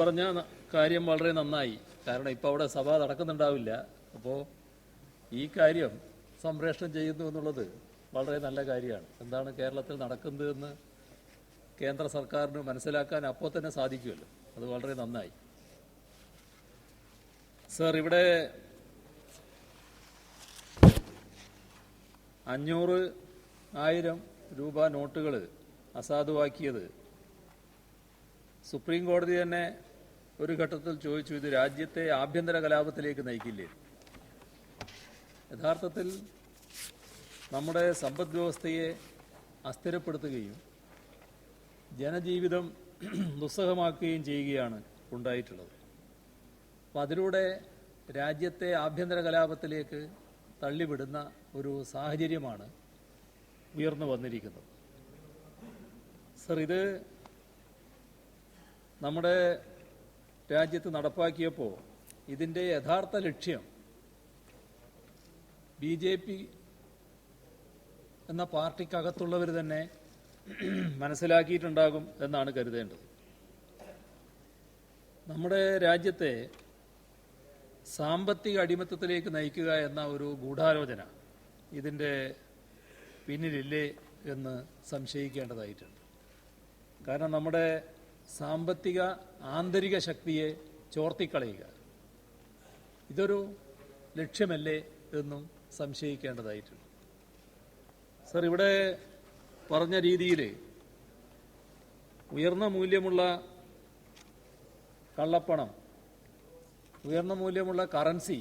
പറഞ്ഞ കാര്യം വളരെ നന്നായി. കാരണം ഇപ്പോൾ അവിടെ സഭ നടക്കുന്നുണ്ടാവില്ല. അപ്പോൾ ഈ കാര്യം സംപ്രേഷണം ചെയ്യുന്നു എന്നുള്ളത് വളരെ നല്ല കാര്യമാണ്. എന്താണ് കേരളത്തിൽ നടക്കുന്നതെന്ന് കേന്ദ്ര സർക്കാരിന് മനസ്സിലാക്കാൻ അപ്പോൾ തന്നെ സാധിക്കുമല്ലോ. അത് വളരെ നന്നായി. സർ, ഇവിടെ 500,000 രൂപ നോട്ടുകൾ അസാധുവാക്കിയത് സുപ്രീം കോടതി തന്നെ ഒരു ഘട്ടത്തിൽ ചോദിച്ചു, ഇത് രാജ്യത്തെ ആഭ്യന്തര കലാപത്തിലേക്ക് നയിക്കില്ലേ? യഥാർത്ഥത്തിൽ നമ്മുടെ സമ്പദ് വ്യവസ്ഥയെ അസ്ഥിരപ്പെടുത്തുകയും ജനജീവിതം ദുസ്സഹമാക്കുകയും ചെയ്യുകയാണ് ഉണ്ടായിട്ടുള്ളത്. അപ്പം അതിലൂടെ രാജ്യത്തെ ആഭ്യന്തര കലാപത്തിലേക്ക് തള്ളിവിടുന്ന ഒരു സാഹചര്യമാണ് ഉയർന്നു വന്നിരിക്കുന്നത്. സർ, ഇത് നമ്മുടെ രാജ്യത്ത് നടപ്പാക്കിയപ്പോൾ ഇതിൻ്റെ യഥാർത്ഥ ലക്ഷ്യം BJP എന്ന പാർട്ടിക്കകത്തുള്ളവർ തന്നെ മനസ്സിലാക്കിയിട്ടുണ്ടാകും എന്നാണ് കരുതേണ്ടത്. നമ്മുടെ രാജ്യത്തെ സാമ്പത്തിക അടിമത്തത്തിലേക്ക് നയിക്കുക എന്ന ഒരു ഗൂഢാലോചന ഇതിൻ്റെ പിന്നിലില്ലേ എന്ന് സംശയിക്കേണ്ടതായിട്ടുണ്ട്. കാരണം നമ്മുടെ സാമ്പത്തിക ആന്തരിക ശക്തിയെ ചോർത്തിക്കളയുക ഇതൊരു ലക്ഷ്യമല്ലേ എന്നും സംശയിക്കേണ്ടതായിട്ടുണ്ട്. സർ, ഇവിടെ പറഞ്ഞ രീതിയിൽ ഉയർന്ന മൂല്യമുള്ള കള്ളപ്പണം, ഉയർന്ന മൂല്യമുള്ള കറൻസി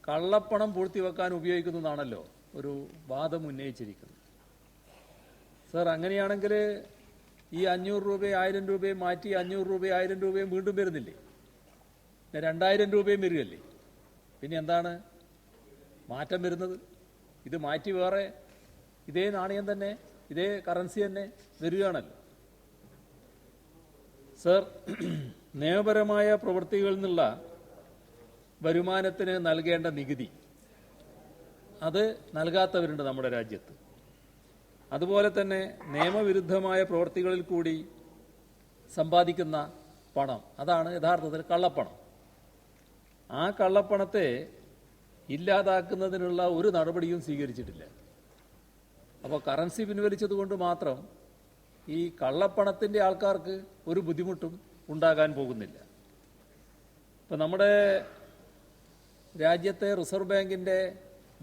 കള്ളപ്പണം പൂഴ്ത്തിവെക്കാൻ ഉപയോഗിക്കുന്നതാണല്ലോ ഒരു വാദം ഉന്നയിച്ചിരിക്കുന്നത്. സർ, അങ്ങനെയാണെങ്കിൽ ഈ 500 രൂപയും 1000 രൂപയും മാറ്റി 500 രൂപയും 1000 രൂപയും വീണ്ടും വരുന്നില്ലേ? 2000 രൂപയും വരികയല്ലേ? പിന്നെ എന്താണ് മാറ്റം വരുന്നത്? ഇത് മാറ്റി വേറെ ഇതേ നാണയം തന്നെ, ഇതേ കറൻസി തന്നെ വരികയാണല്ലോ. സർ, നിയമപരമായ പ്രവൃത്തികളിൽ നിന്നുള്ള വരുമാനത്തിന് നൽകേണ്ട നികുതി അത് നൽകാത്തവരുണ്ട് നമ്മുടെ രാജ്യത്ത്. അതുപോലെ തന്നെ നിയമവിരുദ്ധമായ പ്രവൃത്തികളിൽ കൂടി സമ്പാദിക്കുന്ന പണം, അതാണ് യഥാർത്ഥത്തിൽ കള്ളപ്പണം. ആ കള്ളപ്പണത്തെ ഇല്ലാതാക്കുന്നതിനുള്ള ഒരു നടപടിയും സ്വീകരിച്ചിട്ടില്ല. അപ്പോൾ കറൻസി പിൻവലിച്ചതുകൊണ്ട് മാത്രം ഈ കള്ളപ്പണത്തിൻ്റെ ആൾക്കാർക്ക് ഒരു ബുദ്ധിമുട്ടും ഉണ്ടാകാൻ പോകുന്നില്ല. ഇപ്പം നമ്മുടെ രാജ്യത്തെ റിസർവ് ബാങ്കിൻ്റെ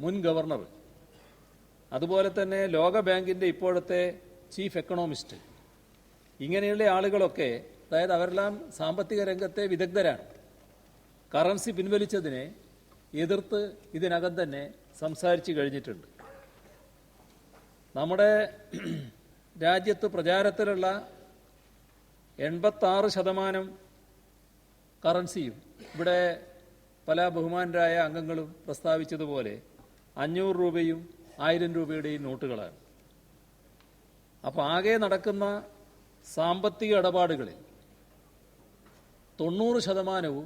മുൻ ഗവർണർ, അതുപോലെ തന്നെ ലോക ബാങ്കിൻ്റെ ഇപ്പോഴത്തെ ചീഫ് എക്കണോമിസ്റ്റ്, ഇങ്ങനെയുള്ള ആളുകളൊക്കെ, അതായത് അവരെല്ലാം സാമ്പത്തിക രംഗത്തെ വിദഗ്ധരാണ്, കറൻസി പിൻവലിച്ചതിനെ എതിർത്ത് ഇതിനകം തന്നെ സംസാരിച്ചു കഴിഞ്ഞിട്ടുണ്ട്. നമ്മുടെ രാജ്യത്ത് പ്രചാരത്തിലുള്ള 86% കറൻസിയും ഇവിടെ പല ബഹുമാനരായ അംഗങ്ങളും പ്രസ്താവിച്ചതുപോലെ 500 രൂപയും 1000 രൂപയുടെയും നോട്ടുകളാണ്. അപ്പോൾ ആകെ നടക്കുന്ന സാമ്പത്തിക ഇടപാടുകളിൽ 90%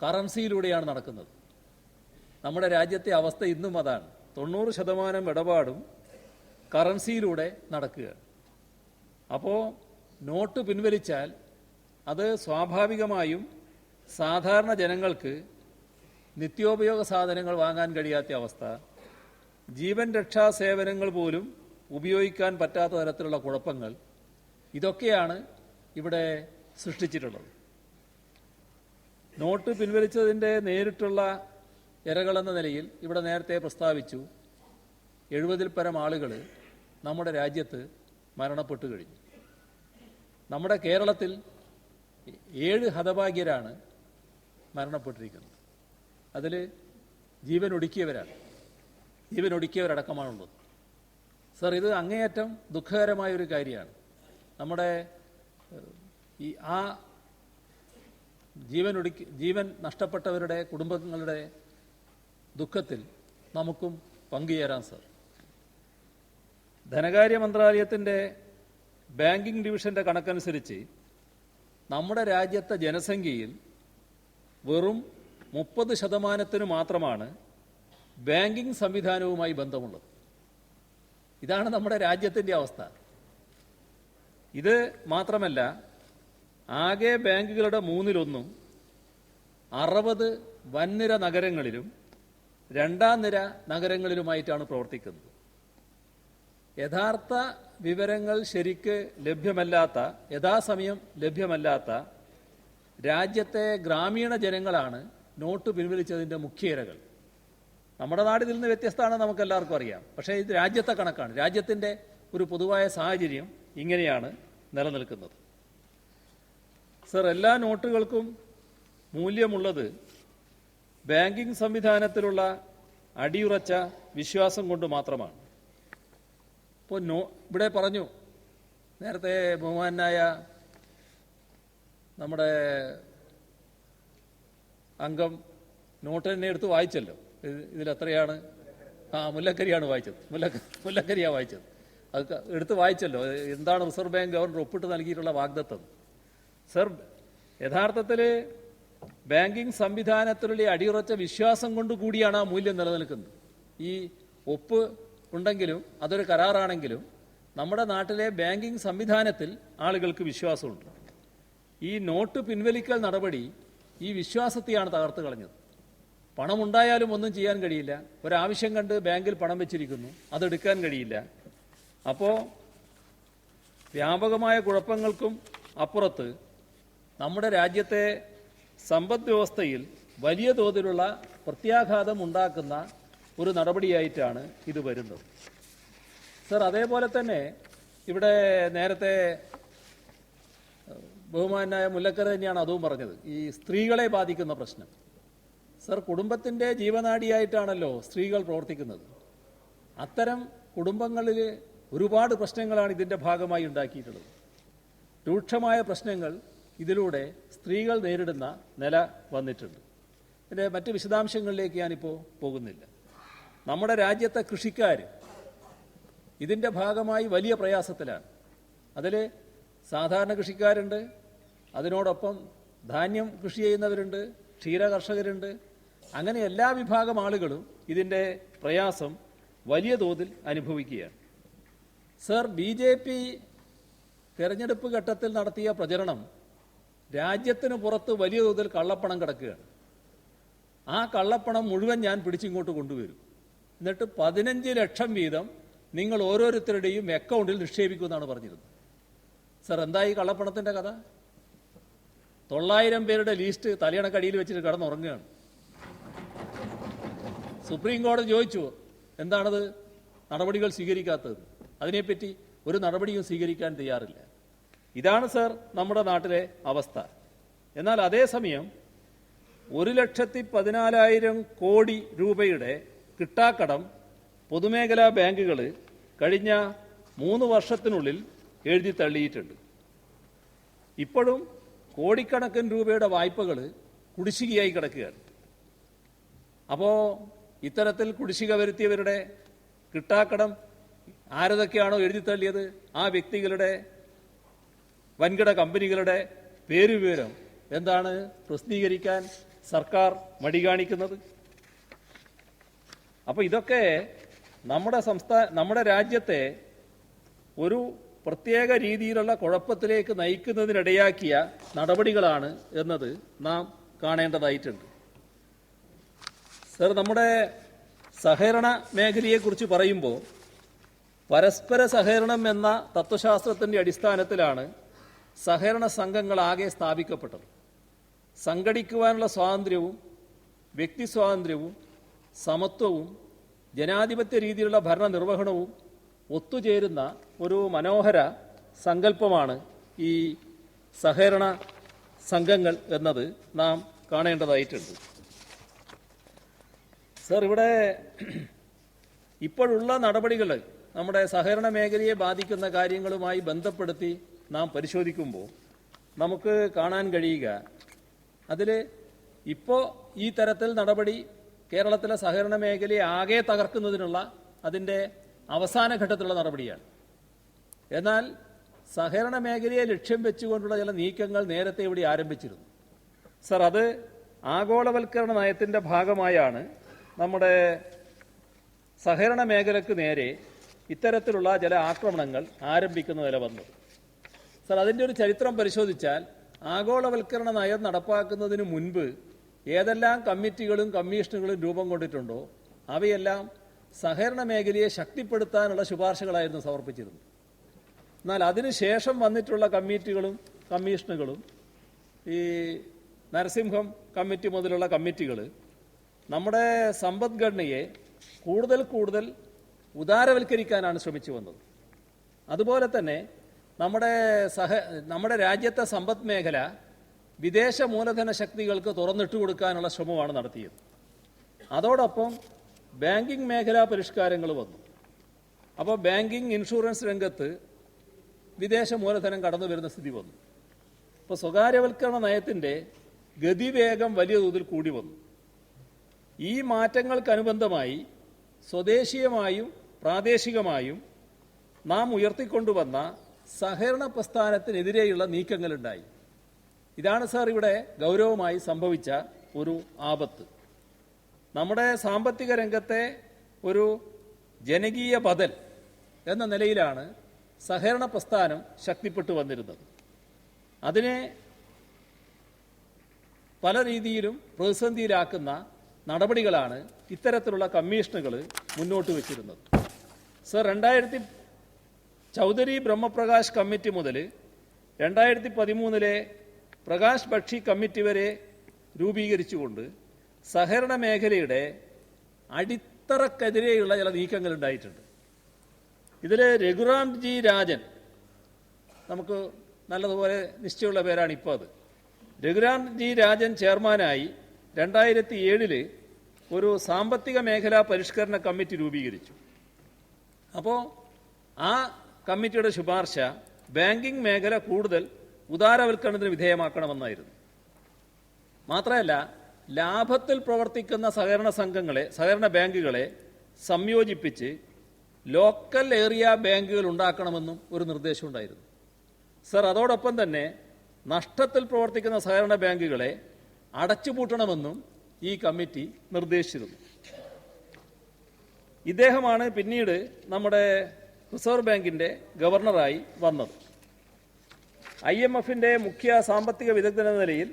കറൻസിയിലൂടെയാണ് നടക്കുന്നത്. നമ്മുടെ രാജ്യത്തെ അവസ്ഥ ഇന്നും അതാണ്. 90% ഇടപാടും കറൻസിയിലൂടെ നടക്കുകയാണ്. അപ്പോൾ നോട്ട് പിൻവലിച്ചാൽ അത് സ്വാഭാവികമായും സാധാരണ ജനങ്ങൾക്ക് നിത്യോപയോഗ സാധനങ്ങൾ വാങ്ങാൻ കഴിയാത്ത അവസ്ഥ, ജീവൻ രക്ഷാ സേവനങ്ങൾ പോലും ഉപയോഗിക്കാൻ പറ്റാത്ത തരത്തിലുള്ള കുഴപ്പങ്ങൾ, ഇതൊക്കെയാണ് ഇവിടെ സൃഷ്ടിച്ചിട്ടുള്ളത്. നോട്ട് പിൻവലിച്ചതിൻ്റെ നേരിട്ടുള്ള ഇരകളെന്ന നിലയിൽ ഇവിടെ നേരത്തെ പ്രസ്താവിച്ചു 70-ൽ പരം ആളുകൾ നമ്മുടെ രാജ്യത്ത് മരണപ്പെട്ടു കഴിഞ്ഞു. നമ്മുടെ കേരളത്തിൽ 7 ഹതഭാഗ്യരാണ് മരണപ്പെട്ടിരിക്കുന്നത്. അതിൽ ജീവനൊടുക്കിയവരടക്കമാണുള്ളത്. സർ, ഇത് അങ്ങേയറ്റം ദുഃഖകരമായൊരു കാര്യമാണ്. നമ്മുടെ ജീവൻ നഷ്ടപ്പെട്ടവരുടെ കുടുംബങ്ങളുടെ ദുഃഖത്തിൽ നമുക്കും പങ്കുചേരാം. സർ, ധനകാര്യ മന്ത്രാലയത്തിൻ്റെ ബാങ്കിംഗ് ഡിവിഷൻ്റെ കണക്കനുസരിച്ച് നമ്മുടെ രാജ്യത്തെ ജനസംഖ്യയിൽ വെറും 30% മാത്രമാണ് ബാങ്കിംഗ് സംവിധാനവുമായി ബന്ധമുള്ളത്. ഇതാണ് നമ്മുടെ രാജ്യത്തിൻ്റെ അവസ്ഥ. ഇത് മാത്രമല്ല, ആകെ ബാങ്കുകളുടെ 1/3 60 വൻനിര നഗരങ്ങളിലും 2ാം നിര നഗരങ്ങളിലുമായിട്ടാണ് പ്രവർത്തിക്കുന്നത്. യഥാർത്ഥ വിവരങ്ങൾ ശരിക്ക് ലഭ്യമല്ലാത്ത, യഥാസമയം ലഭ്യമല്ലാത്ത രാജ്യത്തെ ഗ്രാമീണ ജനങ്ങളാണ് നോട്ട് പിൻവലിച്ചതിൻ്റെ മുഖ്യ ഇരകൾ. നമ്മുടെ നാട് ഇതിൽ നിന്ന് വ്യത്യസ്തമാണ്, നമുക്കെല്ലാവർക്കും അറിയാം. പക്ഷേ ഇത് രാജ്യത്തെ കണക്കാണ്. രാജ്യത്തിൻ്റെ ഒരു പൊതുവായ സാഹചര്യം ഇങ്ങനെയാണ് നിലനിൽക്കുന്നത്. സർ, എല്ലാ നോട്ടുകൾക്കും മൂല്യമുള്ളത് ബാങ്കിംഗ് സംവിധാനത്തിലുള്ള അടിയുറച്ച വിശ്വാസം കൊണ്ട് മാത്രമാണ്. ഇപ്പോൾ ഇവിടെ പറഞ്ഞു, നേരത്തെ ബഹുമാനായ നമ്മുടെ അംഗം നോട്ട് തന്നെ എടുത്ത് വായിച്ചല്ലോ. ഇതിലെത്രയാണ്? മുല്ലക്കരിയാണ് വായിച്ചത്. മുല്ലക്കരിയാണ് വായിച്ചത്. അത് എടുത്ത് വായിച്ചല്ലോ. എന്താണ് റിസർവ് ബാങ്ക് ഗവർണർ ഒപ്പിട്ട് നൽകിയിട്ടുള്ള വാഗ്ദത്തം? സർ, യഥാർത്ഥത്തിൽ ബാങ്കിംഗ് സംവിധാനത്തിലുള്ള അടിയുറച്ച വിശ്വാസം കൊണ്ട് കൂടിയാണ് ആ മൂല്യം നിലനിൽക്കുന്നത്. ഈ ഒപ്പ് ഉണ്ടെങ്കിലും അതൊരു കരാറാണെങ്കിലും നമ്മുടെ നാട്ടിലെ ബാങ്കിംഗ് സംവിധാനത്തിൽ ആളുകൾക്ക് വിശ്വാസമുണ്ട്. ഈ നോട്ട് പിൻവലിക്കൽ നടപടി ഈ വിശ്വാസത്തെയാണ് തകർത്ത് കളഞ്ഞത്. പണമുണ്ടായാലും ഒന്നും ചെയ്യാൻ കഴിയില്ല. ഒരാവശ്യം കണ്ട് ബാങ്കിൽ പണം വെച്ചിരിക്കുന്നു, അതെടുക്കാൻ കഴിയില്ല. അപ്പോൾ വ്യാപകമായ കുഴപ്പങ്ങൾക്കും അപ്പുറത്ത് നമ്മുടെ രാജ്യത്തെ സമ്പദ് വ്യവസ്ഥയിൽ വലിയ തോതിലുള്ള പ്രത്യാഘാതം ഉണ്ടാക്കുന്ന ഒരു നടപടിയായിട്ടാണ് ഇത് വരുന്നത്. സർ, അതേപോലെ തന്നെ ഇവിടെ നേരത്തെ ബഹുമാനായ മുല്ലക്കര തന്നെയാണ് അതും പറഞ്ഞത്, ഈ സ്ത്രീകളെ ബാധിക്കുന്ന പ്രശ്നം. സർ, കുടുംബത്തിൻ്റെ ജീവനാഡിയായിട്ടാണല്ലോ സ്ത്രീകൾ പ്രവർത്തിക്കുന്നത്. അത്തരം കുടുംബങ്ങളിൽ ഒരുപാട് പ്രശ്നങ്ങളാണ് ഇതിൻ്റെ ഭാഗമായി ഉണ്ടാക്കിയിട്ടുള്ളത്. രൂക്ഷമായ പ്രശ്നങ്ങൾ ഇതിലൂടെ സ്ത്രീകൾ നേരിടുന്ന നില വന്നിട്ടുണ്ട്. ഇതിൻ്റെ മറ്റ് വിശദാംശങ്ങളിലേക്ക് ഞാനിപ്പോൾ പോകുന്നില്ല. നമ്മുടെ രാജ്യത്തെ കൃഷിക്കാർ ഇതിൻ്റെ ഭാഗമായി വലിയ പ്രയാസത്തിലാണ്. അതിൽ സാധാരണ കൃഷിക്കാരുണ്ട്, അതിനോടൊപ്പം ധാന്യം കൃഷി ചെയ്യുന്നവരുണ്ട്, ക്ഷീര കർഷകരുണ്ട്. അങ്ങനെ എല്ലാ വിഭാഗം ആളുകളും ഇതിൻ്റെ പ്രയാസം വലിയ തോതിൽ അനുഭവിക്കുകയാണ്. സർ, BJP തെരഞ്ഞെടുപ്പ് ഘട്ടത്തിൽ നടത്തിയ പ്രചരണം രാജ്യത്തിന് പുറത്ത് വലിയ തോതിൽ കള്ളപ്പണം കിടക്കുകയാണ്. ആ കള്ളപ്പണം മുഴുവൻ ഞാൻ പിടിച്ചിങ്ങോട്ട് കൊണ്ടുവരും, എന്നിട്ട് 15 ലക്ഷം വീതം നിങ്ങൾ ഓരോരുത്തരുടെയും അക്കൗണ്ടിൽ നിക്ഷേപിക്കുമെന്നാണ് പറഞ്ഞിരുന്നത്. സർ, എന്തായി കള്ളപ്പണത്തിൻ്റെ കഥ? 900 പേരുടെ ലിസ്റ്റ് തലയണക്കടിയിൽ വെച്ചിട്ട് കിടന്നുറങ്ങുകയാണ്. സുപ്രീം കോടതി ചോദിച്ചു, എന്താണത് നടപടികൾ സ്വീകരിക്കാത്തത്? അതിനെപ്പറ്റി ഒരു നടപടിയും സ്വീകരിക്കാൻ തയ്യാറില്ല. ഇതാണ് സർ നമ്മുടെ നാട്ടിലെ അവസ്ഥ. എന്നാൽ അതേസമയം 1,14,000 കോടി രൂപയുടെ കിട്ടാക്കടം പൊതുമേഖലാ ബാങ്കുകൾ കഴിഞ്ഞ 3 വർഷത്തിനുള്ളിൽ എഴുതി തള്ളിയിട്ടുണ്ട്. ഇപ്പോഴും കോടിക്കണക്കിന് രൂപയുടെ വായ്പകൾ കുടിശ്ശികയായി കിടക്കുകയാണ്. അപ്പോൾ ഇത്തരത്തിൽ കുടിശ്ശിക വരുത്തിയവരുടെ കിട്ടാക്കടം ആരതൊക്കെയാണോ എഴുതി തള്ളിയത് ആ വ്യക്തികളുടെ, വൻകിട കമ്പനികളുടെ പേരുവിവരം എന്താണ് പ്രസിദ്ധീകരിക്കാൻ സർക്കാർ മടി കാണിക്കുന്നത്? അപ്പോൾ ഇതൊക്കെ നമ്മുടെ രാജ്യത്തെ ഒരു പ്രത്യേക രീതിയിലുള്ള കുഴപ്പത്തിലേക്ക് നയിക്കുന്നതിനിടയാക്കിയ നടപടികളാണ് എന്നത് നാം കാണേണ്ടതായിട്ടുണ്ട്. സർ, നമ്മുടെ സഹകരണ മേഖലയെക്കുറിച്ച് പറയുമ്പോൾ പരസ്പര സഹകരണം എന്ന തത്വശാസ്ത്രത്തിൻ്റെ അടിസ്ഥാനത്തിലാണ് സഹകരണ സംഘങ്ങളാകെ സ്ഥാപിക്കപ്പെട്ടത്. സംഘടിക്കുവാനുള്ള സ്വാതന്ത്ര്യവും വ്യക്തി സ്വാതന്ത്ര്യവും സമത്വവും ജനാധിപത്യ രീതിയിലുള്ള ഭരണനിർവഹണവും ഒത്തുചേരുന്ന ഒരു മനോഹര സങ്കല്പമാണ് ഈ സഹകരണ സംഘങ്ങൾ എന്നത് നാം കാണേണ്ടതായിട്ടുണ്ട്. സർ, ഇവിടെ ഇപ്പോഴുള്ള നടപടികൾ നമ്മുടെ സഹകരണ മേഖലയെ ബാധിക്കുന്ന കാര്യങ്ങളുമായി ബന്ധപ്പെടുത്തി നാം പരിശോധിക്കുമ്പോൾ നമുക്ക് കാണാൻ കഴിയുക, അതിൽ ഇപ്പോൾ ഈ തരത്തിൽ നടപടി കേരളത്തിലെ സഹകരണ മേഖലയെ ആകെ തകർക്കുന്നതിനുള്ള അതിൻ്റെ അവസാന ഘട്ടത്തിലുള്ള നടപടിയാണ്. എന്നാൽ സഹകരണ മേഖലയെ ലക്ഷ്യം വെച്ചുകൊണ്ടുള്ള ചില നീക്കങ്ങൾ നേരത്തെ ഇവിടെ ആരംഭിച്ചിരുന്നു. സർ, അത് ആഗോളവൽക്കരണ നയത്തിൻ്റെ ഭാഗമായാണ് നമ്മുടെ സഹകരണ മേഖലയ്ക്ക് നേരെ ഇത്തരത്തിലുള്ള ചില ആക്രമണങ്ങൾ ആരംഭിക്കുന്ന നില വന്നത്. സർ, അതിൻ്റെ ഒരു ചരിത്രം പരിശോധിച്ചാൽ ആഗോളവൽക്കരണ നയം നടപ്പാക്കുന്നതിന് മുൻപ് ഏതെല്ലാം കമ്മിറ്റികളും കമ്മീഷനുകളും രൂപം കൊണ്ടിട്ടുണ്ടോ അവയെല്ലാം സഹകരണ മേഖലയെ ശക്തിപ്പെടുത്താനുള്ള ശുപാർശകളായിരുന്നു സമർപ്പിച്ചിരുന്നത്. എന്നാൽ അതിനുശേഷം വന്നിട്ടുള്ള കമ്മിറ്റികളും കമ്മീഷനുകളും ഈ നരസിംഹം കമ്മിറ്റി മുതലുള്ള കമ്മിറ്റികൾ നമ്മുടെ സമ്പദ്ഘടനയെ കൂടുതൽ ഉദാരവൽക്കരിക്കാനാണ് ശ്രമിച്ചു വന്നത്. അതുപോലെ തന്നെ നമ്മുടെ രാജ്യത്തെ സമ്പദ് മേഖല വിദേശ മൂലധന ശക്തികൾക്ക് തുറന്നിട്ട് കൊടുക്കാനുള്ള ശ്രമമാണ് നടത്തിയത്. അതോടൊപ്പം ബാങ്കിംഗ് മേഖലാ പരിഷ്കാരങ്ങൾ വന്നു. അപ്പോൾ ബാങ്കിംഗ് ഇൻഷുറൻസ് രംഗത്ത് വിദേശ മൂലധനം കടന്നു വരുന്ന സ്ഥിതി വന്നു. അപ്പോൾ സ്വകാര്യവൽക്കരണ നയത്തിൻ്റെ ഗതിവേഗം വലിയ തോതിൽ കൂടി വന്നു. ഈ മാറ്റങ്ങൾക്കനുബന്ധമായി സ്വദേശീയമായും പ്രാദേശികമായും നാം ഉയർത്തിക്കൊണ്ടുവന്ന സഹകരണ പ്രസ്ഥാനത്തിനെതിരെയുള്ള നീക്കങ്ങളുണ്ടായി. ഇതാണ് സാർ ഇവിടെ ഗൗരവമായി സംഭവിച്ച ഒരു ആപത്ത്. നമ്മുടെ സാമ്പത്തിക രംഗത്തെ ഒരു ജനകീയ ബദൽ എന്ന നിലയിലാണ് സഹകരണ പ്രസ്ഥാനം ശക്തിപ്പെട്ടു വന്നിരുന്നത്. അതിനെ പല രീതിയിലും പ്രതിസന്ധിയിലാക്കുന്ന നടപടികളാണ് ഇത്തരത്തിലുള്ള കമ്മീഷനുകൾ മുന്നോട്ട് വച്ചിരുന്നത്. സർ, ചൗധരി ബ്രഹ്മപ്രകാശ് കമ്മിറ്റി മുതൽ 2013 പ്രകാശ് ബക്ഷി കമ്മിറ്റി വരെ രൂപീകരിച്ചുകൊണ്ട് സഹകരണ മേഖലയുടെ അടിത്തറക്കെതിരെയുള്ള ചില നീക്കങ്ങൾ ഉണ്ടായിട്ടുണ്ട്. ഇതിൽ രഘുറാം ജി രാജൻ, നമുക്ക് നല്ലതുപോലെ നിശ്ചയമുള്ള പേരാണ് ഇപ്പോൾ അത്. രഘുറാം ജി രാജൻ ചെയർമാനായി 2007 ഒരു സാമ്പത്തിക മേഖലാ പരിഷ്കരണ കമ്മിറ്റി രൂപീകരിച്ചു. അപ്പോൾ ആ കമ്മിറ്റിയുടെ ശുപാർശ ബാങ്കിംഗ് മേഖല കൂടുതൽ ഉദാരവൽക്കരണത്തിന് വിധേയമാക്കണമെന്നായിരുന്നു. മാത്രമല്ല, ലാഭത്തിൽ പ്രവർത്തിക്കുന്ന സഹകരണ ബാങ്കുകളെ സംയോജിപ്പിച്ച് ലോക്കൽ ഏരിയ ബാങ്കുകൾ ഉണ്ടാക്കണമെന്നും ഒരു നിർദ്ദേശമുണ്ടായിരുന്നു. സർ, അതോടൊപ്പം തന്നെ നഷ്ടത്തിൽ പ്രവർത്തിക്കുന്ന സഹകരണ ബാങ്കുകളെ അടച്ചുപൂട്ടണമെന്നും ഈ കമ്മിറ്റി നിർദ്ദേശിച്ചിരുന്നു. ഇദ്ദേഹമാണ് പിന്നീട് നമ്മുടെ റിസർവ് ബാങ്കിൻ്റെ ഗവർണറായി വന്നത്. IMFന്റെ മുഖ്യ സാമ്പത്തിക വിദഗ്ധനെന്ന നിലയിൽ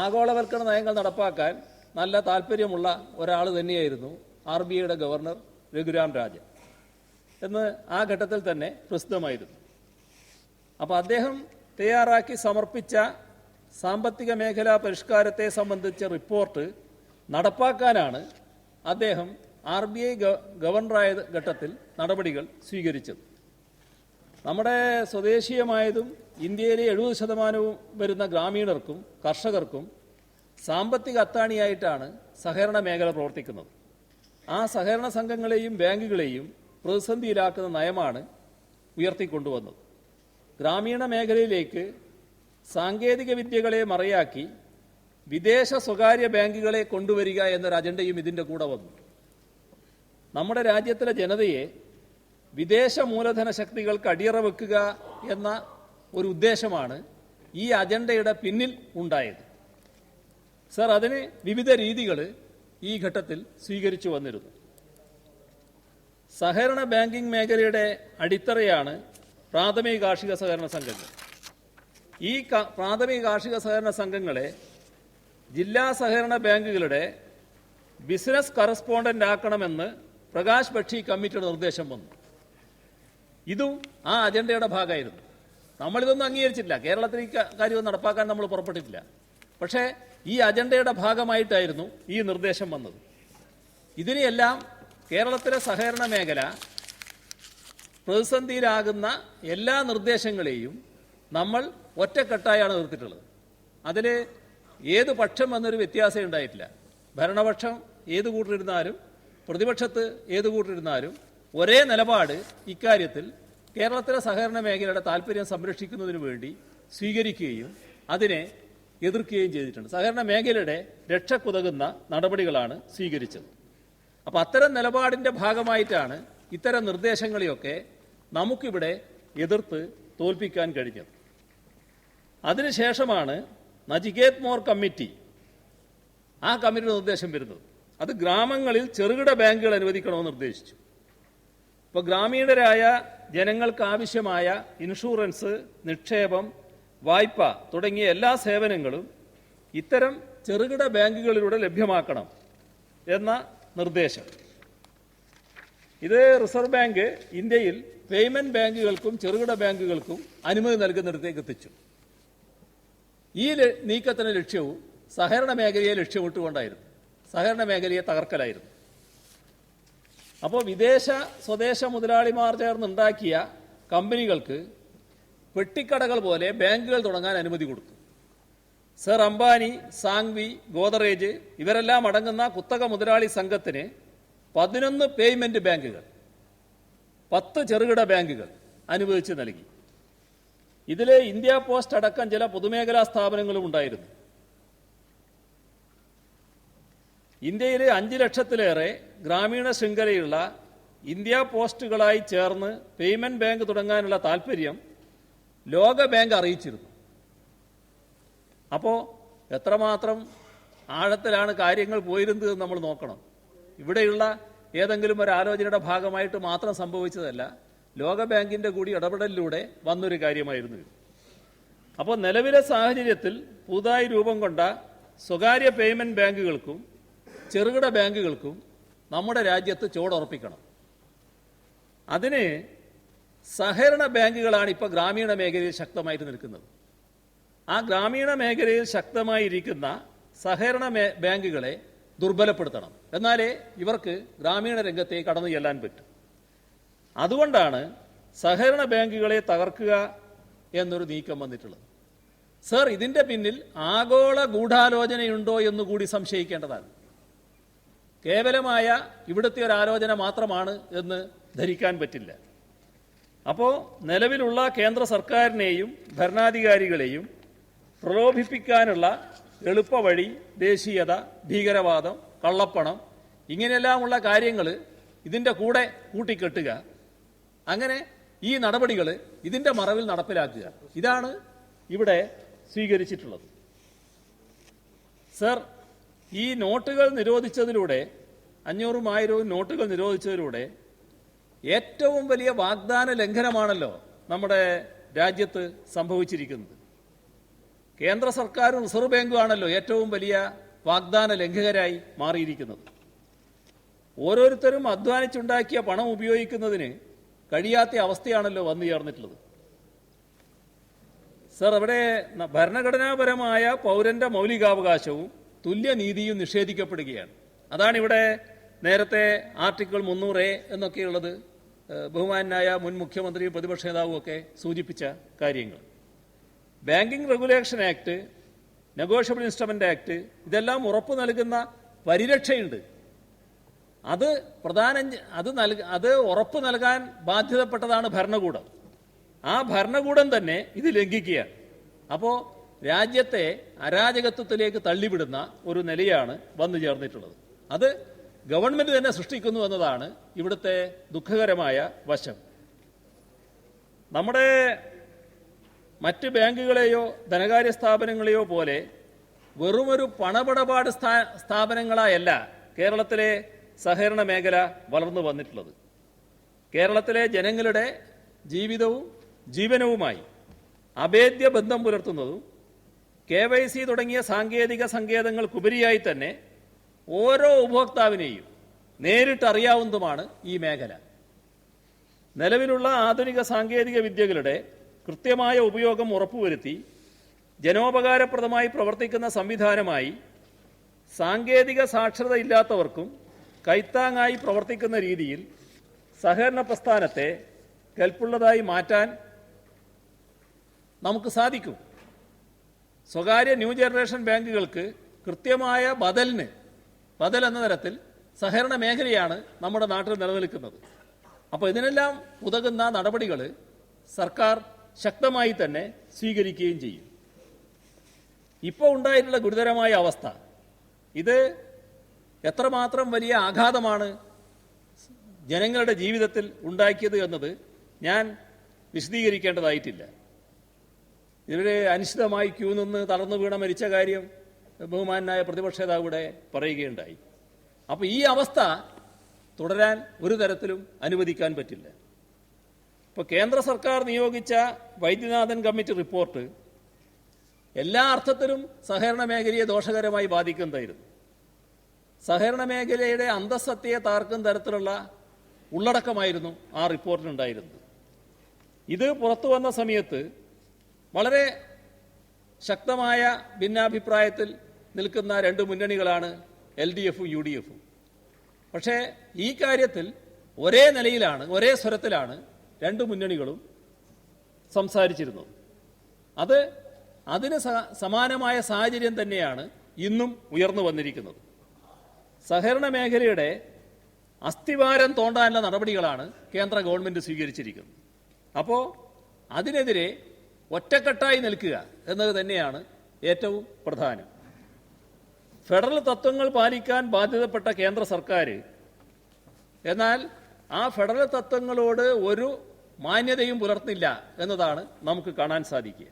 ആഗോളവൽക്കരണ നയങ്ങൾ നടപ്പാക്കാൻ നല്ല താല്പര്യമുള്ള ഒരാൾ തന്നെയായിരുന്നു RBIയുടെ ഗവർണർ രഘുറാം രാജൻ എന്ന് ആ ഘട്ടത്തിൽ തന്നെ പ്രസിദ്ധമായിരുന്നു. അപ്പോൾ അദ്ദേഹം തയ്യാറാക്കി സമർപ്പിച്ച സാമ്പത്തിക മേഖലാ പരിഷ്കാരത്തെ സംബന്ധിച്ച റിപ്പോർട്ട് നടപ്പാക്കാനാണ് അദ്ദേഹം RBI ഗവർണറായ ഘട്ടത്തിൽ നടപടികൾ സ്വീകരിച്ചത്. നമ്മുടെ സ്വദേശീയമായതും ഇന്ത്യയിലെ 70% വരുന്ന ഗ്രാമീണർക്കും കർഷകർക്കും സാമ്പത്തിക അത്താണിയായിട്ടാണ് സഹകരണ മേഖല പ്രവർത്തിക്കുന്നത്. ആ സഹകരണ സംഘങ്ങളെയും ബാങ്കുകളെയും പ്രതിസന്ധിയിലാക്കുന്ന നയമാണ് ഉയർത്തിക്കൊണ്ടുവന്നത്. ഗ്രാമീണ മേഖലയിലേക്ക് സാങ്കേതിക വിദ്യകളെ മറയാക്കി വിദേശ സ്വകാര്യ ബാങ്കുകളെ കൊണ്ടുവരിക എന്നൊരു അജണ്ടയും ഇതിൻ്റെ കൂടെ വന്നു. നമ്മുടെ രാജ്യത്തിലെ ജനതയെ വിദേശ മൂലധന ശക്തികൾക്ക് അടിയറ വെക്കുക എന്ന ഒരു ഉദ്ദേശമാണ് ഈ അജണ്ടയുടെ പിന്നിൽ ഉണ്ടായത്. സർ, അതിന് വിവിധ രീതികൾ ഈ ഘട്ടത്തിൽ സ്വീകരിച്ചു വന്നിരുന്നു. സഹകരണ ബാങ്കിംഗ് മേഖലയുടെ അടിത്തറയാണ് പ്രാഥമിക കാർഷിക സഹകരണ സംഘങ്ങൾ. ഈ പ്രാഥമിക കാർഷിക സഹകരണ സംഘങ്ങളെ ജില്ലാ സഹകരണ ബാങ്കുകളുടെ ബിസിനസ് കറസ്പോണ്ടന്റ് ആക്കണമെന്ന് പ്രകാശ് ബക്ഷി കമ്മിറ്റിയുടെ നിർദ്ദേശം വന്നു. ഇതും ആ അജണ്ടയുടെ ഭാഗമായിരുന്നു. നമ്മളിതൊന്നും അംഗീകരിച്ചിട്ടില്ല. കേരളത്തിൽ ഈ കാര്യം നടപ്പാക്കാൻ നമ്മൾ പുറപ്പെട്ടിട്ടില്ല. പക്ഷേ ഈ അജണ്ടയുടെ ഭാഗമായിട്ടായിരുന്നു ഈ നിർദ്ദേശം വന്നത്. ഇതിനെയെല്ലാം കേരളത്തിലെ സഹകരണ മേഖല പ്രതിസന്ധിയിലാകുന്ന എല്ലാ നിർദ്ദേശങ്ങളെയും നമ്മൾ ഒറ്റക്കെട്ടായാണ് നിർത്തിയിട്ടുള്ളത്. അതിൽ ഏത് പക്ഷം എന്നൊരു വ്യത്യാസം ഉണ്ടായിട്ടില്ല. ഭരണപക്ഷം ഏത് കൂട്ടിരുന്നാലും പ്രതിപക്ഷത്ത് ഏത് കൂട്ടിരുന്നാലും ഒരേ നിലപാട് ഇക്കാര്യത്തിൽ കേരളത്തിലെ സഹകരണ മേഖലയുടെ താല്പര്യം സംരക്ഷിക്കുന്നതിന് വേണ്ടി സ്വീകരിക്കുകയും അതിനെ എതിർക്കുകയും ചെയ്തിട്ടുണ്ട്. സഹകരണ മേഖലയുടെ രക്ഷക്കുതകുന്ന നടപടികളാണ് സ്വീകരിച്ചത്. അപ്പോൾ അത്തരം നിലപാടിൻ്റെ ഭാഗമായിട്ടാണ് ഇത്തരം നിർദ്ദേശങ്ങളെയൊക്കെ നമുക്കിവിടെ എതിർത്ത് തോൽപ്പിക്കാൻ കഴിഞ്ഞത്. അതിനുശേഷമാണ് നചികേത് മോർ കമ്മിറ്റി, ആ കമ്മിറ്റിയുടെ നിർദ്ദേശം വരുന്നത്. അത് ഗ്രാമങ്ങളിൽ ചെറുകിട ബാങ്കുകൾ അനുവദിക്കണമെന്ന് നിർദ്ദേശിച്ചു. ഇപ്പോൾ ഗ്രാമീണരായ ജനങ്ങൾക്ക് ആവശ്യമായ ഇൻഷുറൻസ്, നിക്ഷേപം, വായ്പ തുടങ്ങിയ എല്ലാ സേവനങ്ങളും ഇത്തരം ചെറുകിട ബാങ്കുകളിലൂടെ ലഭ്യമാക്കണം എന്ന നിർദ്ദേശം. ഇത് റിസർവ് ബാങ്ക് ഇന്ത്യയിൽ പേയ്മെന്റ് ബാങ്കുകൾക്കും ചെറുകിട ബാങ്കുകൾക്കും അനുമതി നൽകുന്നിടത്തേക്ക് എത്തിച്ചു. ഈ നീക്കത്തിന് ലക്ഷ്യവും സഹകരണ മേഖലയെ ലക്ഷ്യമിട്ടുകൊണ്ടായിരുന്നു, സഹകരണ മേഖലയെ തകർക്കലായിരുന്നു. അപ്പോൾ വിദേശ സ്വദേശ മുതലാളിമാർ ചേർന്നുണ്ടാക്കിയ കമ്പനികൾക്ക് പെട്ടിക്കടകൾ പോലെ ബാങ്കുകൾ തുടങ്ങാൻ അനുമതി കൊടുത്തു. സർ അംബാനി, സാങ്വി, ഗോദറേജ് ഇവരെല്ലാം അടങ്ങുന്ന കുത്തക മുതലാളി സംഘത്തിന് 11 പേയ്മെന്റ് ബാങ്കുകൾ, 10 ചെറുകിട ബാങ്കുകൾ അനുവദിച്ച് നൽകി. ഇതിൽ ഇന്ത്യ പോസ്റ്റ് അടക്കം ചില പൊതുമേഖലാ സ്ഥാപനങ്ങളും ഉണ്ടായിരുന്നു. ഇന്ത്യയിലെ 5 ലക്ഷത്തിലേറെ ഗ്രാമീണ ശൃംഖലയുള്ള ഇന്ത്യ പോസ്റ്റുകളായി ചേർന്ന് പേയ്മെന്റ് ബാങ്ക് തുടങ്ങാനുള്ള താൽപ്പര്യം ലോക ബാങ്ക് അറിയിച്ചിരുന്നു. അപ്പോൾ എത്രമാത്രം ആഴത്തിലാണ് കാര്യങ്ങൾ പോയിരുന്നത് എന്ന് നമ്മൾ നോക്കണം. ഇവിടെയുള്ള ഏതെങ്കിലും ഒരു ആലോചനയുടെ ഭാഗമായിട്ട് മാത്രം സംഭവിച്ചതല്ല, ലോക ബാങ്കിൻ്റെ കൂടി ഇടപെടലിലൂടെ വന്നൊരു കാര്യമായിരുന്നു ഇത്. അപ്പോൾ നിലവിലെ സാഹചര്യത്തിൽ പുതുതായി രൂപം കൊണ്ട സ്വകാര്യ പേയ്മെന്റ് ബാങ്കുകൾക്കും ചെറുകിട ബാങ്കുകൾക്കും നമ്മുടെ രാജ്യത്ത് ചുവടുറപ്പിക്കണം. അതിന് സഹകരണ ബാങ്കുകളാണ് ഇപ്പോൾ ഗ്രാമീണ മേഖലയിൽ ശക്തമായിട്ട് നിൽക്കുന്നത്. ആ ഗ്രാമീണ മേഖലയിൽ ശക്തമായിരിക്കുന്ന സഹകരണ ബാങ്കുകളെ ദുർബലപ്പെടുത്തണം, എന്നാലേ ഇവർക്ക് ഗ്രാമീണ രംഗത്തേക്ക് കടന്നു ചെല്ലാൻ പറ്റും. അതുകൊണ്ടാണ് സഹകരണ ബാങ്കുകളെ തകർക്കുക എന്നൊരു നീക്കം വന്നിട്ടുള്ളത്. സർ, ഇതിൻ്റെ പിന്നിൽ ആഗോള ഗൂഢാലോചനയുണ്ടോ എന്നുകൂടി സംശയിക്കേണ്ടതാണ്. കേവലമായ ഇവിടുത്തെ ഒരു ആലോചന മാത്രമാണ് എന്ന് ധരിക്കാൻ പറ്റില്ല. അപ്പോൾ നിലവിലുള്ള കേന്ദ്ര സർക്കാരിനെയും ഭരണാധികാരികളെയും പ്രലോഭിപ്പിക്കാനുള്ള എളുപ്പവഴി ദേശീയത, ഭീകരവാദം, കള്ളപ്പണം ഇങ്ങനെയെല്ലാമുള്ള കാര്യങ്ങൾ ഇതിൻ്റെ കൂടെ കൂട്ടിക്കെട്ടുക, അങ്ങനെ ഈ നടപടികൾ ഇതിൻ്റെ മറവിൽ നടപ്പിലാക്കുക, ഇതാണ് ഇവിടെ സ്വീകരിച്ചിട്ടുള്ളത്. സർ, ഈ നോട്ടുകൾ നിരോധിച്ചതിലൂടെ 500-ഉം 1000-ഉം നോട്ടുകൾ നിരോധിച്ചതിലൂടെ ഏറ്റവും വലിയ വാഗ്ദാന ലംഘനമാണല്ലോ നമ്മുടെ രാജ്യത്ത് സംഭവിച്ചിരിക്കുന്നത്. കേന്ദ്ര സർക്കാരും റിസർവ് ബാങ്കും ആണല്ലോ ഏറ്റവും വലിയ വാഗ്ദാന ലംഘകരായി മാറിയിരിക്കുന്നത്. ഓരോരുത്തരും അധ്വാനിച്ചുണ്ടാക്കിയ പണം ഉപയോഗിക്കുന്നതിന് കഴിയാത്ത അവസ്ഥയാണല്ലോ വന്നു ചേർന്നിട്ടുള്ളത്. സർ, അവിടെ ഭരണഘടനാപരമായ പൗരന്റെ മൗലികാവകാശവും തുല്യനീതിയും നിഷേധിക്കപ്പെടുകയാണ്. അതാണിവിടെ നേരത്തെ ആർട്ടിക്കിൾ 300A എന്നൊക്കെയുള്ളത് ബഹുമാനായ മുൻ മുഖ്യമന്ത്രിയും പ്രതിപക്ഷ നേതാവും ഒക്കെ സൂചിപ്പിച്ച കാര്യങ്ങൾ. Banking regulation act, negotiable instrument act ഇതെല്ലാം ഉറപ്പു നൽകുന്ന പരിരക്ഷയുണ്ട്. അത് ഉറപ്പു നൽകാൻ ബാധ്യതപ്പെട്ടതാണ് ഭരണകൂടം. ആ ഭരണകൂടം തന്നെ ഇത് ലംഘിക്കുകയാണ്. അപ്പോൾ രാജ്യത്തെ അരാജകത്വത്തിലേക്ക് തള്ളിവിടുന്ന ഒരു നിലയാണ് വന്നു ചേർന്നിട്ടുള്ളത്. അത് ഗവൺമെന്റ് തന്നെ സൃഷ്ടിക്കുന്നു എന്നതാണ് ഇവിടുത്തെ ദുഃഖകരമായ വശം. നമ്മുടെ മറ്റ് ബാങ്കുകളെയോ ധനകാര്യ സ്ഥാപനങ്ങളെയോ പോലെ വെറുമൊരു പണമിടപാട് സ്ഥാപനങ്ങളായല്ല കേരളത്തിലെ സഹകരണ മേഖല വളർന്നു വന്നിട്ടുള്ളത്. കേരളത്തിലെ ജനങ്ങളുടെ ജീവിതവും ജീവനവുമായി അഭേദ്യ ബന്ധം പുലർത്തുന്നതും KYC തുടങ്ങിയ സാങ്കേതിക സങ്കേതങ്ങൾക്കുപരിയായി തന്നെ ഓരോ ഉപഭോക്താവിനെയും നേരിട്ടറിയാവുന്നതുമാണ് ഈ മേഖല. നിലവിലുള്ള ആധുനിക സാങ്കേതിക വിദ്യകളുടെ കൃത്യമായ ഉപയോഗം ഉറപ്പുവരുത്തി ജനോപകാരപ്രദമായി പ്രവർത്തിക്കുന്ന സംവിധാനമായി സാങ്കേതിക സാക്ഷരതയില്ലാത്തവർക്കും കൈത്താങ്ങായി പ്രവർത്തിക്കുന്ന രീതിയിൽ സഹകരണ പ്രസ്ഥാനത്തെ കെൽപ്പുള്ളതായി മാറ്റാൻ നമുക്ക് സാധിക്കും. സ്വകാര്യ ന്യൂ ജനറേഷൻ ബാങ്കുകൾക്ക് കൃത്യമായ ബദൽ എന്ന തരത്തിൽ സഹകരണ മേഖലയാണ് നമ്മുടെ നാട്ടിൽ നിലനിൽക്കുന്നത്. അപ്പോൾ ഇതിനെല്ലാം ഉതകുന്ന നടപടികൾ സർക്കാർ ശക്തമായി തന്നെ സ്വീകരിക്കുകയും ചെയ്യും. ഇപ്പോൾ ഉണ്ടായിട്ടുള്ള ഗുരുതരമായ അവസ്ഥ ഇത് എത്രമാത്രം വലിയ ആഘാതമാണ് ജനങ്ങളുടെ ജീവിതത്തിൽ ഉണ്ടാക്കിയത് എന്നത് ഞാൻ വിശദീകരിക്കേണ്ടതായിട്ടില്ല. ഇവർ അനിശ്ചിതമായി ക്യൂ നിന്ന് തളർന്നു വീണ മരിച്ച കാര്യം ബഹുമാനായ പ്രതിപക്ഷ നേതാവ് ഇവിടെ പറയുകയുണ്ടായി. അപ്പോൾ ഈ അവസ്ഥ തുടരാൻ ഒരു തരത്തിലും അനുവദിക്കാൻ പറ്റില്ല. ഇപ്പോൾ കേന്ദ്ര സർക്കാർ നിയോഗിച്ച വൈദ്യനാഥൻ കമ്മിറ്റി റിപ്പോർട്ട് എല്ലാ അർത്ഥത്തിലും സഹകരണ മേഖലയെ ദോഷകരമായി ബാധിക്കുന്നതായിരുന്നു. സഹകരണ മേഖലയുടെ അന്തഃസത്തയെ താർക്കും തരത്തിലുള്ള ഉള്ളടക്കമായിരുന്നു ആ റിപ്പോർട്ടിനുണ്ടായിരുന്നത്. ഇത് പുറത്തു വന്ന സമയത്ത് വളരെ ശക്തമായ ഭിന്നാഭിപ്രായത്തിൽ നിൽക്കുന്ന രണ്ട് മുന്നണികളാണ് LDFും UDFും. പക്ഷേ ഈ കാര്യത്തിൽ ഒരേ നിലയിലാണ്, ഒരേ സ്വരത്തിലാണ് രണ്ട് മുന്നണികളും സംസാരിച്ചിരുന്നത്. അതിന് സമാനമായ സാഹചര്യം തന്നെയാണ് ഇന്നും ഉയർന്നു വന്നിരിക്കുന്നത്. സഹകരണ മേഖലയുടെ അസ്ഥിവാരം തോണ്ടാനുള്ള നടപടികളാണ് കേന്ദ്ര ഗവൺമെൻറ് സ്വീകരിച്ചിരിക്കുന്നത്. അപ്പോൾ അതിനെതിരെ ഒറ്റക്കെട്ടായി നിൽക്കുക എന്നത് തന്നെയാണ് ഏറ്റവും പ്രധാനം. ഫെഡറൽ തത്വങ്ങൾ പാലിക്കാൻ ബാധ്യതപ്പെട്ട കേന്ദ്ര സർക്കാർ എന്നാൽ ആ ഫെഡറൽ തത്വങ്ങളോട് ഒരു മാന്യതയും പുലർത്തില്ല എന്നതാണ് നമുക്ക് കാണാൻ സാധിക്കുക.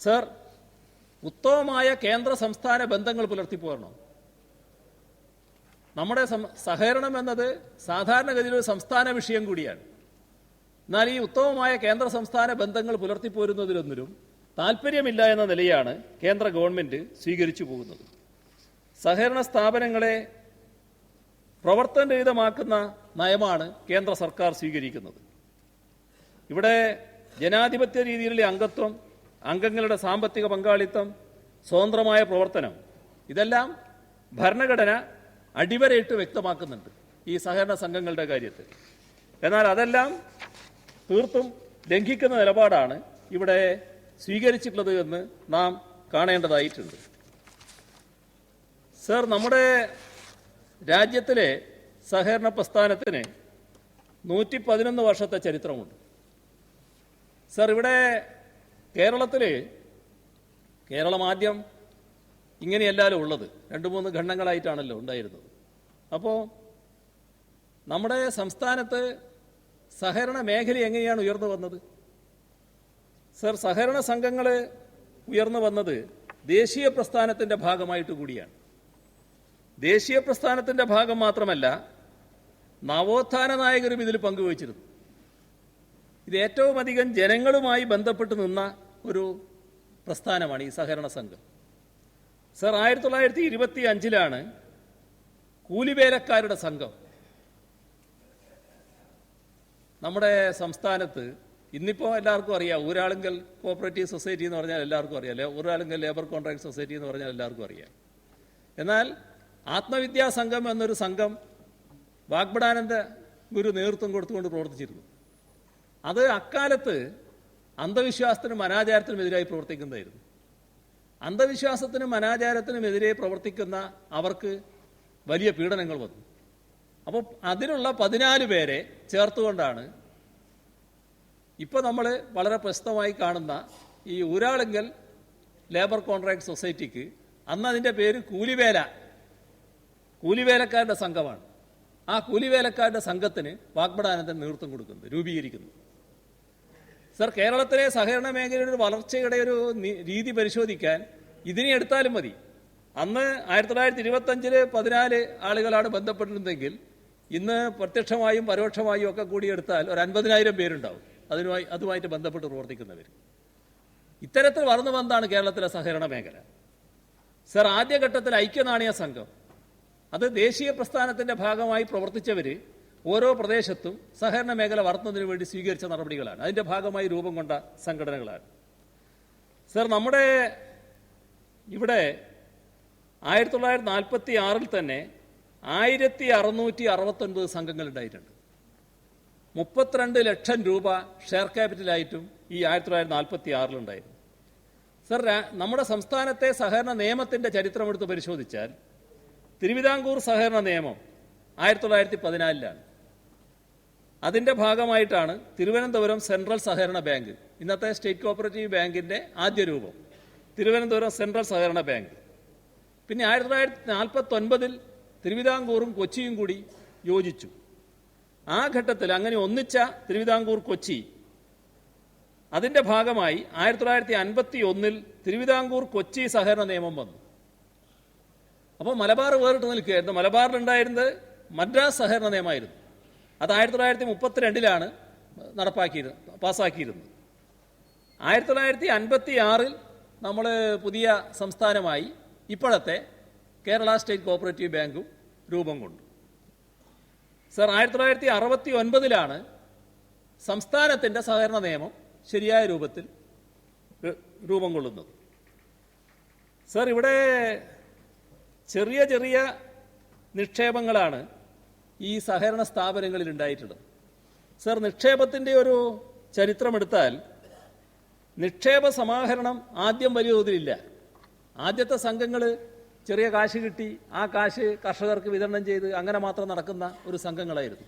സർ, ഉത്തമമായ കേന്ദ്ര സംസ്ഥാന ബന്ധങ്ങൾ പുലർത്തിപ്പോരണം. നമ്മുടെ സഹകരണം എന്നത് സാധാരണഗതിയിൽ ഒരു സംസ്ഥാന വിഷയം കൂടിയാണ്. എന്നാൽ ഈ ഉത്തമമായ കേന്ദ്ര സംസ്ഥാന ബന്ധങ്ങൾ പുലർത്തിപ്പോരുന്നതിലൊന്നിലും താല്പര്യമില്ല എന്ന നിലയാണ് കേന്ദ്ര ഗവൺമെൻറ് സ്വീകരിച്ചു പോകുന്നത്. സഹകരണ സ്ഥാപനങ്ങളെ പ്രവർത്തനരഹിതമാക്കുന്ന നയമാണ് കേന്ദ്ര സർക്കാർ സ്വീകരിക്കുന്നത്. ഇവിടെ ജനാധിപത്യ രീതിയിലുള്ള അംഗത്വം, അംഗങ്ങളുടെ സാമ്പത്തിക പങ്കാളിത്തം, സ്വതന്ത്രമായ പ്രവർത്തനം ഇതെല്ലാം ഭരണഘടന അടിവരയിട്ട് വ്യക്തമാക്കുന്നുണ്ട് ഈ സഹകരണ സംഘങ്ങളുടെ കാര്യത്തിൽ. എന്നാൽ അതെല്ലാം തീർത്തും ലംഘിക്കുന്ന നിലപാടാണ് ഇവിടെ സ്വീകരിച്ചിട്ടുള്ളത് എന്ന് നാം കാണേണ്ടതായിട്ടുണ്ട്. സർ, നമ്മുടെ രാജ്യത്തിലെ സഹകരണ പ്രസ്ഥാനത്തിന് 111 വർഷത്തെ ചരിത്രമുണ്ട്. സർ, ഇവിടെ കേരളം ആദ്യം ഇങ്ങനെയല്ലല്ലോ ഉള്ളത്, 2-3 ഖണ്ഡങ്ങളായിട്ടാണല്ലോ ഉണ്ടായിരുന്നത്. അപ്പോൾ നമ്മുടെ സംസ്ഥാനത്ത് സഹകരണ മേഖല എങ്ങനെയാണ് ഉയർന്നു വന്നത്? സർ, സഹകരണ സംഘങ്ങൾ ഉയർന്നു വന്നത് ദേശീയ പ്രസ്ഥാനത്തിൻ്റെ ഭാഗമായിട്ട് കൂടിയാണ്. ദേശീയ പ്രസ്ഥാനത്തിൻ്റെ ഭാഗം മാത്രമല്ല, നവോത്ഥാന നായകരും ഇതിൽ പങ്കുവച്ചിരുന്നു. ഇത് ഏറ്റവും അധികം ജനങ്ങളുമായി ബന്ധപ്പെട്ട് നിന്ന ഒരു പ്രസ്ഥാനമാണ് ഈ സഹകരണ സംഘം. സർ, 1925 കൂലിവേലക്കാരുടെ സംഘം നമ്മുടെ സംസ്ഥാനത്ത്, ഇന്നിപ്പോൾ എല്ലാവർക്കും അറിയാം, ഊരാളുങ്കൽ കോപ്പറേറ്റീവ് സൊസൈറ്റി എന്ന് പറഞ്ഞാൽ എല്ലാവർക്കും അറിയാം, ഊരാളുങ്കൽ ലേബർ കോൺട്രാക്ട് സൊസൈറ്റി എന്ന് പറഞ്ഞാൽ എല്ലാവർക്കും അറിയാം. എന്നാൽ ആത്മവിദ്യാ സംഘം എന്നൊരു സംഘം വാഗ്ബടാനന്ദ ഗുരു നേതൃത്വം കൊടുത്തുകൊണ്ട് പ്രവർത്തിച്ചിരുന്നു. അത് അക്കാലത്ത് അന്ധവിശ്വാസത്തിനും അനാചാരത്തിനും എതിരായി പ്രവർത്തിക്കുന്നതായിരുന്നു. അന്ധവിശ്വാസത്തിനും അനാചാരത്തിനും എതിരെ പ്രവർത്തിക്കുന്ന അവർക്ക് വലിയ പീഡനങ്ങൾ വന്നു. അപ്പോൾ അതിനുള്ള 14 പേരെ ചേർത്തുകൊണ്ടാണ് ഇപ്പോൾ നമ്മൾ വളരെ പ്രശസ്തമായി കാണുന്ന ഈ ഊരാളുങ്കൽ ലേബർ കോൺട്രാക്ട് സൊസൈറ്റിക്ക് അന്ന് അതിൻ്റെ പേര് കൂലിവേലക്കാരുടെ സംഘമാണ്. ആ കൂലിവേലക്കാരുടെ സംഘത്തിന് വാഗ്ബടാനന്ദൻ നേതൃത്വം കൊടുക്കുന്നത്, രൂപീകരിക്കുന്നു. സർ, കേരളത്തിലെ സഹകരണ മേഖലയുടെ വളർച്ചയുടെ ഒരു രീതി പരിശോധിക്കാൻ ഇതിനെ എടുത്താലും മതി. അന്ന് 1925 14 ആളുകളാണ് ബന്ധപ്പെട്ടിരുന്നെങ്കിൽ ഇന്ന് പ്രത്യക്ഷമായും പരോക്ഷമായും ഒക്കെ കൂടി എടുത്താൽ ഒരു 50,000 പേരുണ്ടാവും അതുമായിട്ട് ബന്ധപ്പെട്ട് പ്രവർത്തിക്കുന്നവർ. ഇത്തരത്തിൽ വളർന്നു വന്നതാണ് കേരളത്തിലെ സഹകരണ മേഖല. സർ, ആദ്യഘട്ടത്തിൽ ഐക്യനാണയ സംഘം, അത് ദേശീയ പ്രസ്ഥാനത്തിൻ്റെ ഭാഗമായി പ്രവർത്തിച്ചവർ ഓരോ പ്രദേശത്തും സഹകരണ മേഖല വളർത്തുന്നതിന് വേണ്ടി സ്വീകരിച്ച നടപടികളാണ്, അതിൻ്റെ ഭാഗമായി രൂപം കൊണ്ട സംഘടനകളാണ്. സർ, നമ്മുടെ ഇവിടെ 1946 തന്നെ 1669 സംഘങ്ങൾ ഉണ്ടായിട്ടുണ്ട്. 32 ലക്ഷം രൂപ ഷെയർ ക്യാപിറ്റലായിട്ടും ഈ 1946 ഉണ്ടായിരുന്നു. സർ, നമ്മുടെ സംസ്ഥാനത്തെ സഹകരണ നിയമത്തിൻ്റെ ചരിത്രമെടുത്ത് പരിശോധിച്ചാൽ തിരുവിതാംകൂർ സഹകരണ നിയമം 1914 അതിൻ്റെ ഭാഗമായിട്ടാണ് തിരുവനന്തപുരം സെൻട്രൽ സഹകരണ ബാങ്ക്, ഇന്നത്തെ സ്റ്റേറ്റ് കോപ്പറേറ്റീവ് ബാങ്കിൻ്റെ ആദ്യ രൂപം തിരുവനന്തപുരം സെൻട്രൽ സഹകരണ ബാങ്ക്. പിന്നെ 1949 തിരുവിതാംകൂറും കൊച്ചിയും കൂടി യോജിച്ചു. ആ ഘട്ടത്തിൽ അങ്ങനെ ഒന്നിച്ച തിരുവിതാംകൂർ കൊച്ചി അതിൻ്റെ ഭാഗമായി 1951 തിരുവിതാംകൂർ കൊച്ചി സഹകരണ നിയമം വന്നു. അപ്പോൾ മലബാർ വേറിട്ട് നിൽക്കുകയായിരുന്നു. മലബാറിലുണ്ടായിരുന്നത് മദ്രാസ് സഹകരണ നിയമമായിരുന്നു. അത് 1932 പാസ്സാക്കിയിരുന്നത്. 1956 നമ്മൾ പുതിയ സംസ്ഥാനമായി ഇപ്പോഴത്തെ കേരള സ്റ്റേറ്റ് കോഓപ്പറേറ്റീവ് ബാങ്കും രൂപം കൊണ്ടു. സർ, 1969 സംസ്ഥാനത്തിൻ്റെ സഹകരണ നിയമം ശരിയായ രൂപത്തിൽ രൂപം കൊള്ളുന്നത്. സർ, ഇവിടെ ചെറിയ ചെറിയ നിക്ഷേപങ്ങളാണ് ഈ സഹകരണ സ്ഥാപനങ്ങളിൽ ഉണ്ടായിട്ടുള്ളത്. സർ, നിക്ഷേപത്തിൻ്റെ ഒരു ചരിത്രമെടുത്താൽ നിക്ഷേപ സമാഹരണം ആദ്യം വലിയ തോതിലില്ല. ആദ്യത്തെ സംഘങ്ങൾ ചെറിയ കാശ് കിട്ടി ആ കാശ് കർഷകർക്ക് വിതരണം ചെയ്ത് അങ്ങനെ മാത്രം നടക്കുന്ന ഒരു സംഘങ്ങളായിരുന്നു.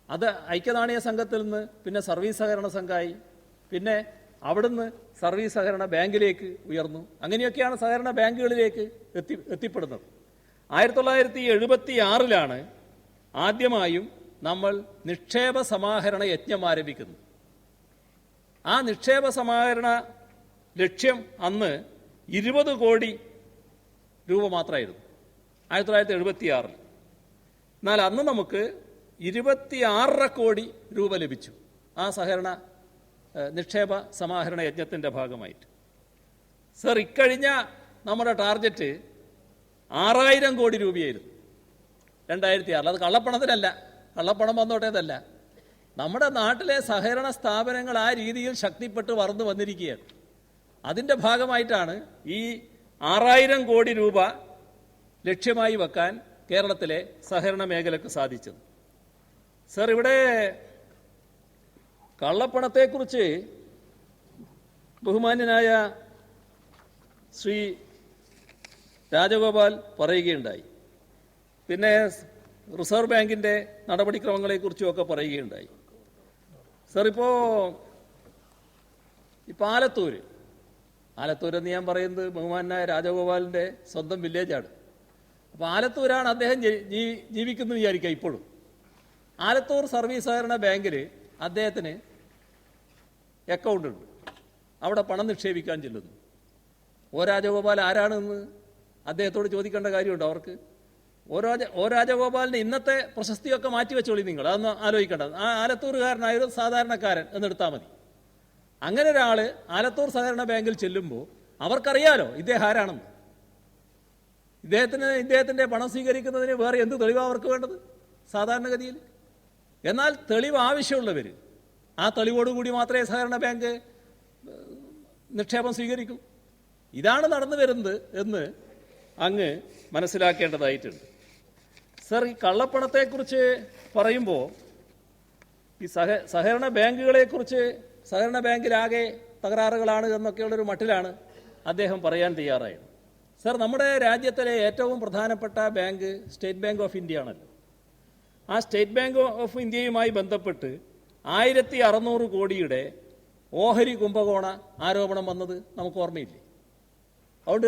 അത് ഐക്യനാണയ സംഘത്തിൽ നിന്ന് പിന്നെ സർവീസ് സഹകരണ സംഘമായി, പിന്നെ അവിടുന്ന് സർവീസ് സഹകരണ ബാങ്കിലേക്ക് ഉയർന്നു. അങ്ങനെയൊക്കെയാണ് സഹകരണ ബാങ്കുകളിലേക്ക് എത്തിപ്പെടുന്നത്. 1976 ആദ്യമായും നമ്മൾ നിക്ഷേപ സമാഹരണ യജ്ഞം ആരംഭിക്കുന്നു. ആ നിക്ഷേപ സമാഹരണ ലക്ഷ്യം അന്ന് 20 കോടി രൂപ മാത്രമായിരുന്നു 1976. എന്നാൽ അന്ന് നമുക്ക് 26 കോടി രൂപ ലഭിച്ചു ആ സഹകരണ നിക്ഷേപ സമാഹരണ യജ്ഞത്തിൻ്റെ ഭാഗമായിട്ട്. സർ, ഇക്കഴിഞ്ഞ നമ്മുടെ ടാർഗറ്റ് 6000 കോടി രൂപയായിരുന്നു 2006. അത് കള്ളപ്പണത്തിനല്ല, കള്ളപ്പണം വന്നോട്ടേതല്ല. നമ്മുടെ നാട്ടിലെ സഹകരണ സ്ഥാപനങ്ങൾ ആ രീതിയിൽ ശക്തിപ്പെട്ട് വളർന്നു വന്നിരിക്കുകയാണ്. അതിൻ്റെ ഭാഗമായിട്ടാണ് ഈ 6000 കോടി രൂപ ലക്ഷ്യമായി വെക്കാൻ കേരളത്തിലെ സഹകരണ മേഖലക്ക് സാധിച്ചത്. സർ, ഇവിടെ കള്ളപ്പണത്തെക്കുറിച്ച് ബഹുമാന്യനായ ശ്രീ രാജഗോപാൽ പറയുകയുണ്ടായി. പിന്നെ റിസർവ് ബാങ്കിൻ്റെ നടപടിക്രമങ്ങളെക്കുറിച്ചുമൊക്കെ പറയുകയുണ്ടായി. സർ, ഇപ്പോൾ ആലത്തൂരെന്ന് ഞാൻ പറയുന്നത് ബഹുമാനായ രാജഗോപാലിൻ്റെ സ്വന്തം വില്ലേജാണ്. അപ്പോൾ ആലത്തൂരാണ് അദ്ദേഹം ജീവിക്കുന്നത് വിചാരിക്കുക. ഇപ്പോഴും ആലത്തൂർ സർവീസ് സഹകരണ ബാങ്കിൽ അദ്ദേഹത്തിന് അക്കൗണ്ട് ഉണ്ട്. അവിടെ പണം നിക്ഷേപിക്കാൻ ചെല്ലുന്നു. രാജഗോപാൽ ആരാണെന്ന് അദ്ദേഹത്തോട് ചോദിക്കേണ്ട കാര്യമുണ്ട് അവർക്ക്. രാജഗോപാലിന് ഇന്നത്തെ പ്രശസ്തിയൊക്കെ മാറ്റിവെച്ചോളി നിങ്ങൾ, അതൊന്ന് ആലോചിക്കേണ്ടത്. ആ ആലത്തൂരുകാരനായ ഒരു സാധാരണക്കാരൻ എന്നെടുത്താൽ മതി. അങ്ങനെ ഒരാൾ ആലത്തൂർ സഹകരണ ബാങ്കിൽ ചെല്ലുമ്പോൾ അവർക്കറിയാലോ ഇദ്ദേഹം ആരാണെന്ന്. ഇദ്ദേഹത്തിൻ്റെ പണം സ്വീകരിക്കുന്നതിന് വേറെ എന്ത് തെളിവാണ് അവർക്ക് വേണ്ടത് സാധാരണഗതിയിൽ? എന്നാൽ തെളിവ് ആവശ്യമുള്ളവർ ആ തെളിവോടുകൂടി മാത്രമേ സഹകരണ ബാങ്ക് നിക്ഷേപം സ്വീകരിക്കൂ. ഇതാണ് നടന്നു വരുന്നത് എന്ന് അങ്ങ് മനസ്സിലാക്കേണ്ടതായിട്ടുണ്ട്. സർ, ഈ കള്ളപ്പണത്തെക്കുറിച്ച് പറയുമ്പോൾ ഈ സഹകരണ ബാങ്കുകളെക്കുറിച്ച് സഹകരണ ബാങ്കിലാകെ തകരാറുകളാണ് എന്നൊക്കെയുള്ളൊരു മട്ടിലാണ് അദ്ദേഹം പറയാൻ തയ്യാറായത്. സർ, നമ്മുടെ രാജ്യത്തിലെ ഏറ്റവും പ്രധാനപ്പെട്ട bank state bank of India ആണല്ലോ. ആ സ്റ്റേറ്റ് ബാങ്ക് ഓഫ് ഇന്ത്യയുമായി ബന്ധപ്പെട്ട് 1600 കോടിയുടെ ഓഹരി കുംഭകോണ ആരോപണം വന്നത് നമുക്ക് ഓർമ്മയില്ലേ? അതുകൊണ്ട്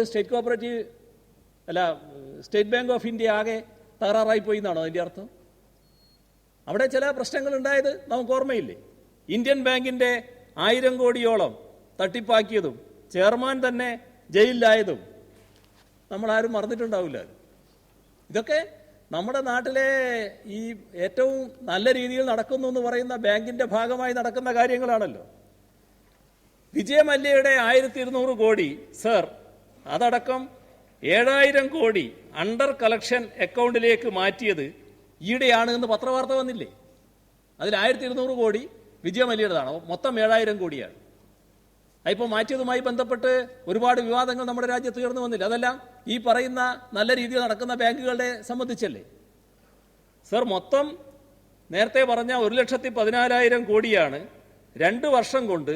സ്റ്റേറ്റ് ബാങ്ക് ഓഫ് ഇന്ത്യ ആകെ തകരാറായിപ്പോയി എന്നാണോ അതിൻ്റെ അർത്ഥം? അവിടെ ചില പ്രശ്നങ്ങൾ ഉണ്ടായത് നമുക്ക് ഓർമ്മയില്ലേ? ഇന്ത്യൻ ബാങ്കിൻ്റെ 1000 കോടിയോളം തട്ടിപ്പാക്കിയതും ചെയർമാൻ തന്നെ ജയിലിലായതും നമ്മളാരും മറന്നിട്ടുണ്ടാവില്ല. ഇതൊക്കെ നമ്മുടെ നാട്ടിലെ ഈ ഏറ്റവും നല്ല രീതിയിൽ നടക്കുന്നു എന്ന് പറയുന്ന ബാങ്കിൻ്റെ ഭാഗമായി നടക്കുന്ന കാര്യങ്ങളാണല്ലോ. വിജയ മല്യയുടെ 1200 കോടി സർ, അതടക്കം 7000 കോടി അണ്ടർ കളക്ഷൻ അക്കൗണ്ടിലേക്ക് മാറ്റിയത് ഈയിടെയാണ് എന്ന് പത്രവാർത്ത വന്നില്ലേ? അതിൽ 1200 കോടി വിജയ മല്യയുടേതാണ്. മൊത്തം 7000 കോടിയാണ്. ഇപ്പോൾ മാറ്റിയതുമായി ബന്ധപ്പെട്ട് ഒരുപാട് വിവാദങ്ങൾ നമ്മുടെ രാജ്യത്ത് ഉയർന്നു വന്നില്ല. അതെല്ലാം ഈ പറയുന്ന നല്ല രീതിയിൽ നടക്കുന്ന ബാങ്കുകളെ സംബന്ധിച്ചല്ലേ? സർ, മൊത്തം നേരത്തെ പറഞ്ഞ 1,14,000 കോടിയാണ് 2 വർഷം കൊണ്ട്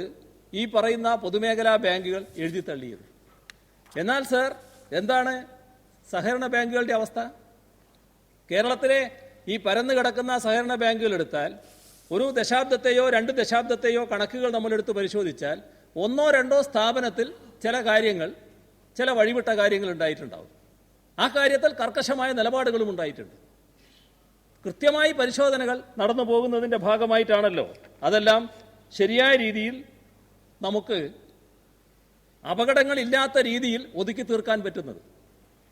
ഈ പറയുന്ന പൊതുമേഖലാ ബാങ്കുകൾ എഴുതി തള്ളിയത്. എന്നാൽ സർ, എന്താണ് സഹകരണ ബാങ്കുകളുടെ അവസ്ഥ? കേരളത്തിലെ ഈ പരന്നു കിടക്കുന്ന സഹകരണ ബാങ്കുകൾ എടുത്താൽ ഒരു ദശാബ്ദത്തെയോ 2 ദശാബ്ദത്തെയോ കണക്കുകൾ നമ്മളെടുത്ത് പരിശോധിച്ചാൽ 1-2 സ്ഥാപനത്തിൽ ചില വഴിവിട്ട കാര്യങ്ങൾ ഉണ്ടായിട്ടുണ്ടാവും. ആ കാര്യത്തിൽ കർക്കശമായ നിലപാടുകളും ഉണ്ടായിട്ടുണ്ട്. കൃത്യമായി പരിശോധനകൾ നടന്നു പോകുന്നതിൻ്റെ ഭാഗമായിട്ടാണല്ലോ അതെല്ലാം ശരിയായ രീതിയിൽ നമുക്ക് അപകടങ്ങളില്ലാത്ത രീതിയിൽ ഒതുക്കി തീർക്കാൻ പറ്റുന്നത്.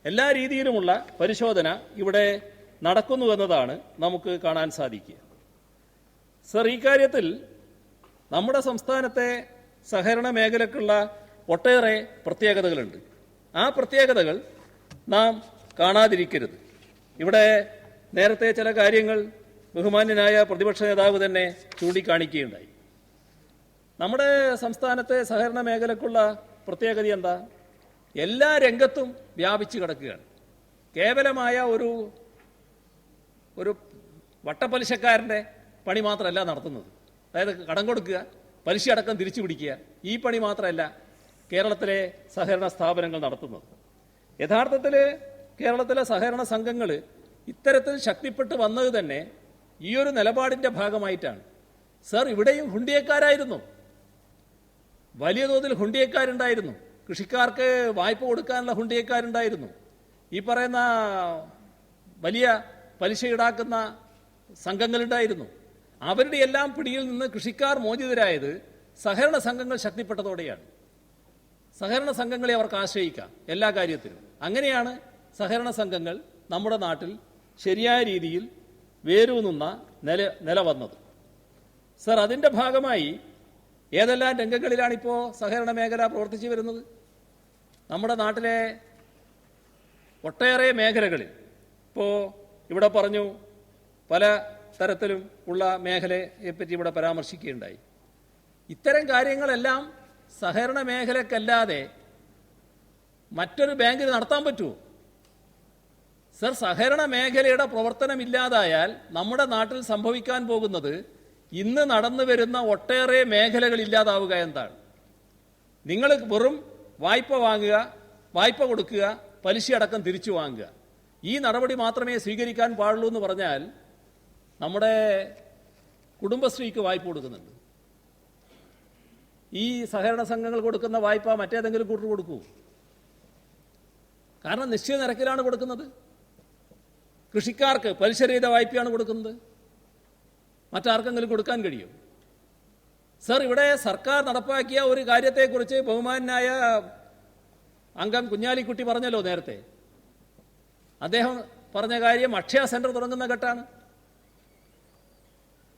എല്ലാ രീതിയിലുമുള്ള പരിശോധന ഇവിടെ നടക്കുന്നുവെന്നതാണ് നമുക്ക് കാണാൻ സാധിക്കുക. സർ, ഈ കാര്യത്തിൽ നമ്മുടെ സംസ്ഥാനത്തെ സഹകരണ മേഖലക്കുള്ള ഒട്ടേറെ പ്രത്യേകതകളുണ്ട്. ആ പ്രത്യേകതകൾ നാം കാണാതിരിക്കരുത്. ഇവിടെ നേരത്തെ ചില കാര്യങ്ങൾ ബഹുമാന്യനായ പ്രതിപക്ഷ നേതാവ് തന്നെ ചൂണ്ടിക്കാണിക്കുകയുണ്ടായി. നമ്മുടെ സംസ്ഥാനത്തെ സഹകരണ മേഖലക്കുള്ള പ്രത്യേകത എന്താ? എല്ലാ രംഗത്തും വ്യാപിച്ചു കിടക്കുകയാണ്. കേവലമായ ഒരു വട്ടപ്പലിശക്കാരൻ്റെ പണി മാത്രമല്ല നടത്തുന്നത്. അതായത് കടം കൊടുക്കുക, പലിശ അടക്കം തിരിച്ചു പിടിക്കുക, ഈ പണി മാത്രമല്ല കേരളത്തിലെ സഹകരണ സ്ഥാപനങ്ങൾ നടത്തുന്നത്. യഥാർത്ഥത്തിൽ കേരളത്തിലെ സഹകരണ സംഘങ്ങൾ ഇത്തരത്തിൽ ശക്തിപ്പെട്ട് വന്നത് തന്നെ ഈ ഒരു നിലപാടിൻ്റെ ഭാഗമായിട്ടാണ്. സർ, ഇവിടെയും ഹുണ്ടിയക്കാരായിരുന്നു, വലിയ തോതിൽ ഹുണ്ടിയക്കാരുണ്ടായിരുന്നു. കൃഷിക്കാർക്ക് വായ്പ കൊടുക്കാനുള്ള ഹുണ്ടിയക്കാരുണ്ടായിരുന്നു. ഈ പറയുന്ന വലിയ പലിശ ഈടാക്കുന്ന സംഘങ്ങളുണ്ടായിരുന്നു. അവരുടെ എല്ലാം പിടിയിൽ നിന്ന് കൃഷിക്കാർ മോചിതരായത് സഹകരണ സംഘങ്ങൾ ശക്തിപ്പെട്ടതോടെയാണ്. സഹകരണ സംഘങ്ങളെ അവർക്ക് ആശ്രയിക്കാം എല്ലാ കാര്യത്തിലും. അങ്ങനെയാണ് സഹകരണ സംഘങ്ങൾ നമ്മുടെ നാട്ടിൽ ശരിയായ രീതിയിൽ വേരൂന്നുന്ന നില വന്നത്. സർ, അതിൻ്റെ ഭാഗമായി ഏതെല്ലാം രംഗങ്ങളിലാണിപ്പോൾ സഹകരണ മേഖല പ്രവർത്തിച്ചു വരുന്നത്? നമ്മുടെ നാട്ടിലെ ഒട്ടേറെ മേഖലകളിൽ ഇപ്പോൾ ഇവിടെ പറഞ്ഞു, പല തരത്തിലും ഉള്ള മേഖലയെപ്പറ്റി ഇവിടെ പരാമർശിക്കുകയുണ്ടായി. ഇത്തരം കാര്യങ്ങളെല്ലാം സഹകരണ മേഖലക്കല്ലാതെ മറ്റൊരു ബാങ്കിന് നടത്താൻ പറ്റുമോ? സർ, സഹകരണ മേഖലയുടെ പ്രവർത്തനമില്ലാതായാൽ നമ്മുടെ നാട്ടിൽ സംഭവിക്കാൻ പോകുന്നത് ഇന്ന് നടന്നു വരുന്ന ഒട്ടേറെ മേഖലകൾ ഇല്ലാതാവുക എന്താണ്? നിങ്ങൾ വെറും വായ്പ വാങ്ങുക, വായ്പ കൊടുക്കുക, പലിശ അടക്കം തിരിച്ചു വാങ്ങുക, ഈ നടപടി മാത്രമേ സ്വീകരിക്കാൻ പാടുള്ളൂ എന്ന് പറഞ്ഞാൽ നമ്മുടെ കുടുംബശ്രീക്ക് വായ്പ കൊടുക്കുന്നുണ്ട്. ഈ സഹകരണ സംഘങ്ങൾ കൊടുക്കുന്ന വായ്പ മറ്റേതെങ്കിലും കൂട്ടർ കൊടുക്കൂ? കാരണം നിശ്ചിത നിരക്കിലാണ് കൊടുക്കുന്നത്. കൃഷിക്കാർക്ക് പലിശരഹിത വായ്പയാണ് കൊടുക്കുന്നത്. മറ്റാർക്കെങ്കിലും കൊടുക്കാൻ കഴിയും? സർ, ഇവിടെ സർക്കാർ നടപ്പാക്കിയ ഒരു കാര്യത്തെക്കുറിച്ച് ബഹുമാനായ അംഗം കുഞ്ഞാലിക്കുട്ടി പറഞ്ഞല്ലോ നേരത്തെ. അദ്ദേഹം പറഞ്ഞ കാര്യം അക്ഷയ സെന്റർ തുടങ്ങുന്ന ഘട്ടമാണ്.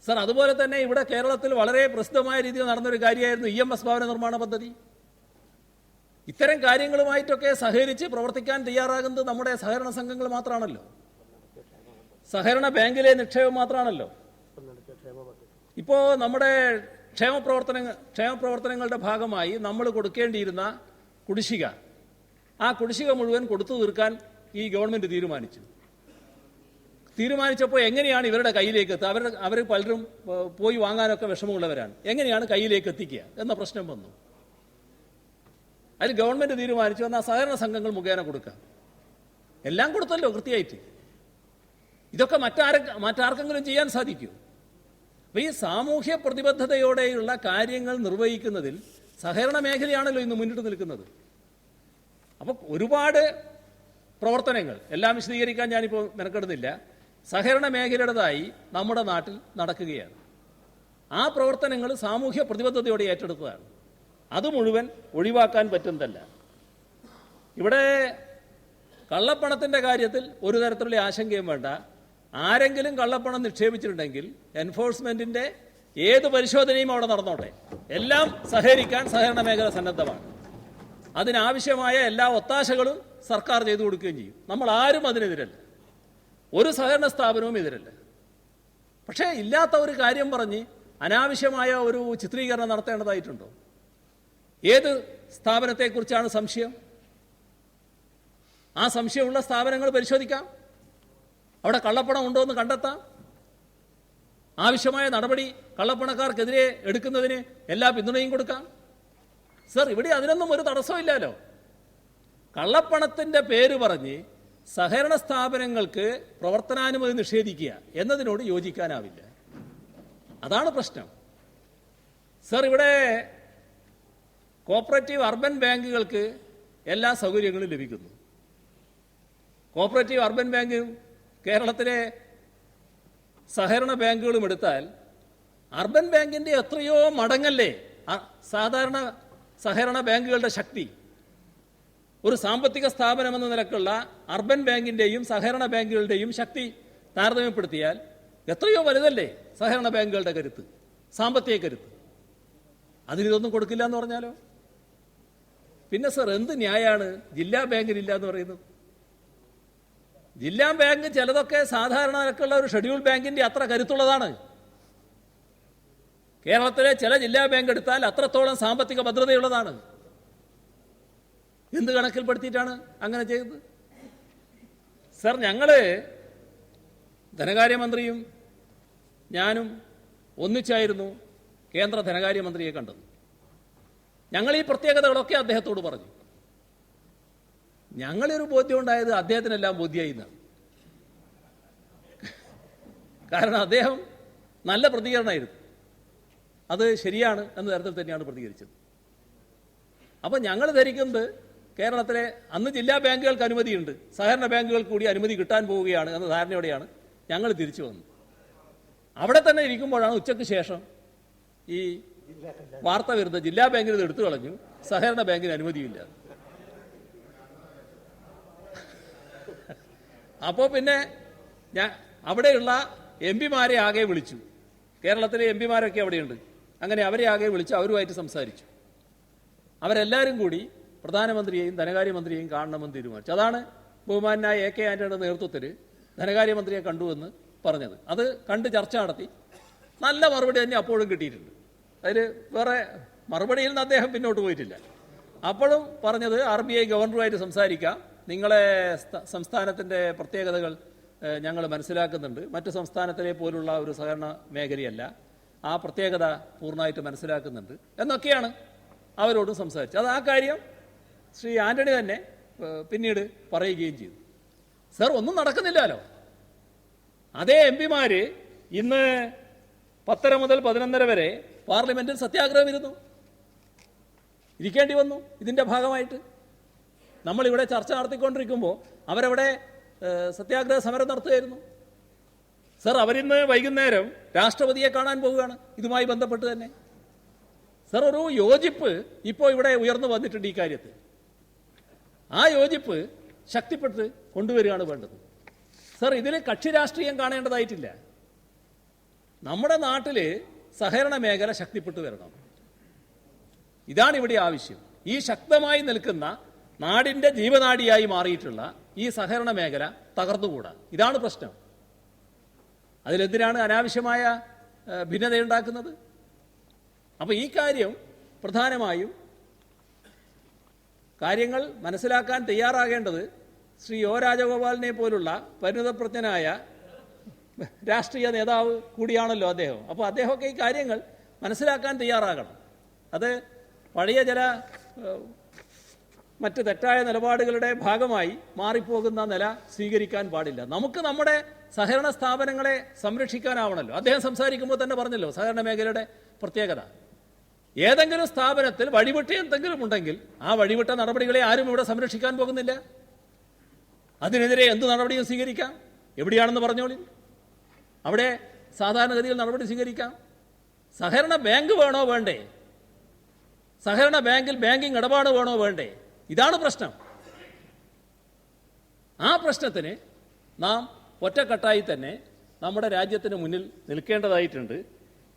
സർ, അതുപോലെ തന്നെ ഇവിടെ കേരളത്തിൽ വളരെ പ്രസിദ്ധമായ രീതിയിൽ നടന്നൊരു കാര്യമായിരുന്നു EMS ഭവന നിർമ്മാണ പദ്ധതി. ഇത്തരം കാര്യങ്ങളുമായിട്ടൊക്കെ സഹകരിച്ച് പ്രവർത്തിക്കാൻ തയ്യാറാകുന്നത് നമ്മുടെ സഹകരണ സംഘങ്ങൾ മാത്രമാണല്ലോ, സഹകരണ ബാങ്കിലെ നിക്ഷേപം മാത്രമാണല്ലോ. ഇപ്പോൾ നമ്മുടെ ക്ഷേമപ്രവർത്തനങ്ങളുടെ ഭാഗമായി നമ്മൾ കൊടുക്കേണ്ടിയിരുന്ന കുടിശ്ശിക, ആ കുടിശ്ശിക മുഴുവൻ കൊടുത്തു തീർക്കാൻ ഈ ഗവൺമെൻറ് തീരുമാനിച്ചപ്പോൾ എങ്ങനെയാണ് ഇവരുടെ കയ്യിലേക്ക് എത്തുക? അവർ പലരും പോയി വാങ്ങാനൊക്കെ വിഷമമുള്ളവരാണ്. എങ്ങനെയാണ് കയ്യിലേക്ക് എത്തിക്കുക എന്ന പ്രശ്നം വന്നു. അതിൽ ഗവൺമെൻറ് തീരുമാനിച്ചു എന്നാൽ സഹകരണ സംഘങ്ങൾ മുഖേന കൊടുക്കുക. എല്ലാം കൊടുത്തല്ലോ കൃത്യമായിട്ട്. ഇതൊക്കെ മറ്റാർക്കെങ്കിലും ചെയ്യാൻ സാധിക്കൂ? അപ്പോൾ ഈ സാമൂഹ്യ പ്രതിബദ്ധതയോടെയുള്ള കാര്യങ്ങൾ നിർവഹിക്കുന്നതിൽ സഹകരണ മേഖലയാണല്ലോ ഇന്ന് മുന്നിട്ട് നിൽക്കുന്നത്. അപ്പോൾ ഒരുപാട് പ്രവർത്തനങ്ങൾ എല്ലാം വിശദീകരിക്കാൻ ഞാനിപ്പോൾ മെനക്കെടുന്നില്ല. സഹകരണ മേഖലയുടേതായി നമ്മുടെ നാട്ടിൽ നടക്കുകയാണ്. ആ പ്രവർത്തനങ്ങൾ സാമൂഹ്യ പ്രതിബദ്ധതയോടെ ഏറ്റെടുത്തതാണ്. അത് മുഴുവൻ ഒഴിവാക്കാൻ പറ്റുന്നതല്ല. ഇവിടെ കള്ളപ്പണത്തിൻ്റെ കാര്യത്തിൽ ഒരു തരത്തിലുള്ള ആശങ്കയും വേണ്ട. ആരെങ്കിലും കള്ളപ്പണം നിക്ഷേപിച്ചിട്ടുണ്ടെങ്കിൽ എൻഫോഴ്സ്മെൻറ്റിൻ്റെ ഏത് പരിശോധനയും അവിടെ നടന്നോട്ടെ. എല്ലാം സഹകരിക്കാൻ സഹകരണ മേഖല സന്നദ്ധമാണ്. അതിനാവശ്യമായ എല്ലാ ഒത്താശകളും സർക്കാർ ചെയ്തു കൊടുക്കുകയും ചെയ്യും. നമ്മൾ ആരും അതിനെതിരല്ല, ഒരു സഹകരണ സ്ഥാപനവും എതിരല്ല. പക്ഷേ ഇല്ലാത്ത ഒരു കാര്യം പറഞ്ഞ് അനാവശ്യമായ ഒരു ചിത്രീകരണം നടത്തേണ്ടതായിട്ടുണ്ടോ? ഏത് സ്ഥാപനത്തെക്കുറിച്ചാണ് സംശയം? ആ സംശയമുള്ള സ്ഥാപനങ്ങൾ പരിശോധിക്കാം, അവിടെ കള്ളപ്പണം ഉണ്ടോ എന്ന് കണ്ടെത്താം. ആവശ്യമായ നടപടി കള്ളപ്പണക്കാർക്കെതിരെ എടുക്കുന്നതിന് എല്ലാ പിന്തുണയും കൊടുക്കാം. സർ, ഇവിടെ അതിനൊന്നും ഒരു തടസ്സമില്ലല്ലോ. കള്ളപ്പണത്തിൻ്റെ പേര് പറഞ്ഞ് സഹകരണ സ്ഥാപനങ്ങൾക്ക് പ്രവർത്തനാനുമതി നിഷേധിക്കുക എന്നതിനോട് യോജിക്കാനാവില്ല. അതാണ് പ്രശ്നം. സർ, ഇവിടെ കോപ്പറേറ്റീവ് അർബൻ ബാങ്കുകൾക്ക് എല്ലാ സൗകര്യങ്ങളും ലഭിക്കുന്നു. കോപ്പറേറ്റീവ് അർബൻ ബാങ്കും കേരളത്തിലെ സഹകരണ ബാങ്കുകളും എടുത്താൽ അർബൻ ബാങ്കിൻ്റെ എത്രയോ മടങ്ങല്ലേ സാധാരണ സഹകരണ ബാങ്കുകളുടെ ശക്തി. ഒരു സാമ്പത്തിക സ്ഥാപനമെന്ന നിലക്കുള്ള അർബൻ ബാങ്കിൻ്റെയും സഹകരണ ബാങ്കുകളുടെയും ശക്തി താരതമ്യപ്പെടുത്തിയാൽ എത്രയോ വലുതല്ലേ സഹകരണ ബാങ്കുകളുടെ കരുത്ത്, സാമ്പത്തിക കരുത്ത്. അതിനിതൊന്നും കൊടുക്കില്ല എന്ന് പറഞ്ഞാലോ? പിന്നെ സർ എന്ത് ന്യായമാണ് ജില്ലാ ബാങ്കിനില്ല എന്ന് പറയുന്നത്? ജില്ലാ ബാങ്ക് ചിലതൊക്കെ സാധാരണക്കുള്ള ഒരു ഷെഡ്യൂൾ ബാങ്കിന്റെ അത്ര കരുത്തുള്ളതാണ്. കേരളത്തിലെ ചില ജില്ലാ ബാങ്ക് എടുത്താൽ അത്രത്തോളം സാമ്പത്തിക ഭദ്രതയുള്ളതാണ്. എന്ത് കണക്കിൽപ്പെടുത്തിയിട്ടാണ് അങ്ങനെ ചെയ്തത്? സർ, ഞങ്ങള് ധനകാര്യമന്ത്രിയും ഞാനും ഒന്നിച്ചായിരുന്നു കേന്ദ്ര ധനകാര്യമന്ത്രിയെ കണ്ടത്. ഞങ്ങൾ ഈ പ്രത്യേകതകളൊക്കെ അദ്ദേഹത്തോട് പറഞ്ഞു. ഞങ്ങളൊരു ബോധ്യം ഉണ്ടായത് അദ്ദേഹത്തിനെല്ലാം ബോധ്യമായി എന്നാണ്. കാരണം അദ്ദേഹം നല്ല പ്രതികരണമായിരുന്നു. അത് ശരിയാണ് എന്ന തരത്തിൽ തന്നെയാണ് പ്രതികരിച്ചത്. അപ്പം ഞങ്ങൾ ധരിക്കുന്നത് കേരളത്തിലെ അന്ന് ജില്ലാ ബാങ്കുകൾക്ക് അനുമതിയുണ്ട്, സഹകരണ ബാങ്കുകൾക്ക് കൂടി അനുമതി കിട്ടാൻ പോവുകയാണ് എന്ന ധാരണയോടെയാണ് ഞങ്ങൾ തിരിച്ചു വന്നത്. അവിടെ തന്നെ ഇരിക്കുമ്പോഴാണ് ഉച്ചയ്ക്ക് ശേഷം ഈ വാർത്ത വരുന്നത് ജില്ലാ ബാങ്കിൽ ഇത് എടുത്തു കളഞ്ഞു, സഹകരണ ബാങ്കിന് അനുമതിയില്ല. അപ്പോൾ പിന്നെ അവിടെയുള്ള എം പിമാരെ ആകെ വിളിച്ചു. കേരളത്തിലെ എം പിമാരൊക്കെ അവിടെയുണ്ട്. അങ്ങനെ അവരെ ആകെ വിളിച്ച് അവരുമായിട്ട് സംസാരിച്ചു. അവരെല്ലാവരും കൂടി പ്രധാനമന്ത്രിയെയും ധനകാര്യമന്ത്രിയെയും കാണണമെന്ന് തീരുമാനിച്ചു. അതാണ് ബഹുമാനായ എ കെ ആന്റണിയുടെ നേതൃത്വത്തിൽ ധനകാര്യമന്ത്രിയെ കണ്ടുവെന്ന് പറഞ്ഞത്. അത് കണ്ട് ചർച്ച നടത്തി. നല്ല മറുപടി തന്നെ അപ്പോഴും കിട്ടിയിട്ടുണ്ട്. അതിൽ വേറെ മറുപടിയിൽ നിന്ന് അദ്ദേഹം പിന്നോട്ട് പോയിട്ടില്ല. അപ്പോഴും പറഞ്ഞത് RBI ഗവർണറുമായിട്ട് സംസാരിക്കാം, നിങ്ങളെ സംസ്ഥാനത്തിൻ്റെ പ്രത്യേകതകൾ ഞങ്ങൾ മനസ്സിലാക്കുന്നുണ്ട്, മറ്റു സംസ്ഥാനത്തിലെ പോലുള്ള ഒരു സഹകരണ മേഖലയല്ല, ആ പ്രത്യേകത പൂർണ്ണമായിട്ട് മനസ്സിലാക്കുന്നുണ്ട് എന്നൊക്കെയാണ് അവരോടും സംസാരിച്ചത്. അത് ആ കാര്യം ശ്രീ ആന്റണി തന്നെ പിന്നീട് പറയുകയും ചെയ്തു. സർ, ഒന്നും നടക്കുന്നില്ലല്ലോ. അതേ എം പിമാര് ഇന്ന് 10:30 മുതൽ 11:30 വരെ പാർലമെന്റിൽ സത്യാഗ്രഹം ഇരിക്കേണ്ടി വന്നു. ഇതിൻ്റെ ഭാഗമായിട്ട് നമ്മളിവിടെ ചർച്ച നടത്തിക്കൊണ്ടിരിക്കുമ്പോൾ അവരവിടെ സത്യാഗ്രഹ സമരം നടത്തുകയായിരുന്നു. സർ, അവരിന്ന് വൈകുന്നേരം രാഷ്ട്രപതിയെ കാണാൻ പോവുകയാണ് ഇതുമായി ബന്ധപ്പെട്ട് തന്നെ. സർ, ഒരു യോജിപ്പ് ഇപ്പോൾ ഇവിടെ ഉയർന്നു വന്നിട്ടുണ്ട് ഈ കാര്യത്തിൽ. ആ യോജിപ്പ് ശക്തിപ്പെട്ട് കൊണ്ടുവരികയാണ് വേണ്ടത്. സർ, ഇതിൽ കക്ഷി രാഷ്ട്രീയം കാണേണ്ടതായിട്ടില്ല. നമ്മുടെ നാട്ടിൽ സഹകരണ മേഖല ശക്തിപ്പെട്ടു വരണം. ഇതാണ് ഇവിടെ ആവശ്യം. ഈ ശക്തമായി നിൽക്കുന്ന നാടിൻ്റെ ജീവനാഡിയായി മാറിയിട്ടുള്ള ഈ സഹകരണ മേഖല തകർന്നുകൂടാ. ഇതാണ് പ്രശ്നം. അതിലെന്തിനാണ് അനാവശ്യമായ ഭിന്നതയുണ്ടാക്കുന്നത്? അപ്പോൾ ഈ കാര്യം പ്രധാനമായും കാര്യങ്ങൾ മനസ്സിലാക്കാൻ തയ്യാറാകേണ്ടത് ശ്രീ ഒ രാജഗോപാലിനെ പോലുള്ള പരിണിതപ്രജ്ഞനായ രാഷ്ട്രീയ നേതാവ് കൂടിയാണല്ലോ അദ്ദേഹം. അപ്പോൾ അദ്ദേഹമൊക്കെ ഈ കാര്യങ്ങൾ മനസ്സിലാക്കാൻ തയ്യാറാകണം. അത് പഴയ ചില മറ്റ് തെറ്റായ നിലപാടുകളുടെ ഭാഗമായി മാറിപ്പോകുന്ന നില സ്വീകരിക്കാൻ പാടില്ല. നമുക്ക് നമ്മുടെ സഹകരണ സ്ഥാപനങ്ങളെ സംരക്ഷിക്കാനാവണമല്ലോ. അദ്ദേഹം സംസാരിക്കുമ്പോൾ തന്നെ പറഞ്ഞല്ലോ സഹകരണ മേഖലയുടെ പ്രത്യേകത. ഏതെങ്കിലും സ്ഥാപനത്തിൽ വഴിവിട്ട് എന്തെങ്കിലും ഉണ്ടെങ്കിൽ ആ വഴിവിട്ട നടപടികളെ ആരും ഇവിടെ സംരക്ഷിക്കാൻ പോകുന്നില്ല. അതിനെതിരെ എന്ത് നടപടിയും സ്വീകരിക്കാം. എവിടെയാണെന്ന് പറഞ്ഞോളി, അവിടെ സാധാരണഗതിയിൽ നടപടി സ്വീകരിക്കാം. സഹകരണ ബാങ്ക് വേണോ വേണ്ടേ? സഹകരണ ബാങ്കിൽ ബാങ്കിങ് ഇടപാട് വേണോ വേണ്ടേ? ഇതാണ് പ്രശ്നം. ആ പ്രശ്നത്തിന് നാം ഒറ്റക്കെട്ടായി തന്നെ നമ്മുടെ രാജ്യത്തിന് മുന്നിൽ നിൽക്കേണ്ടതായിട്ടുണ്ട്.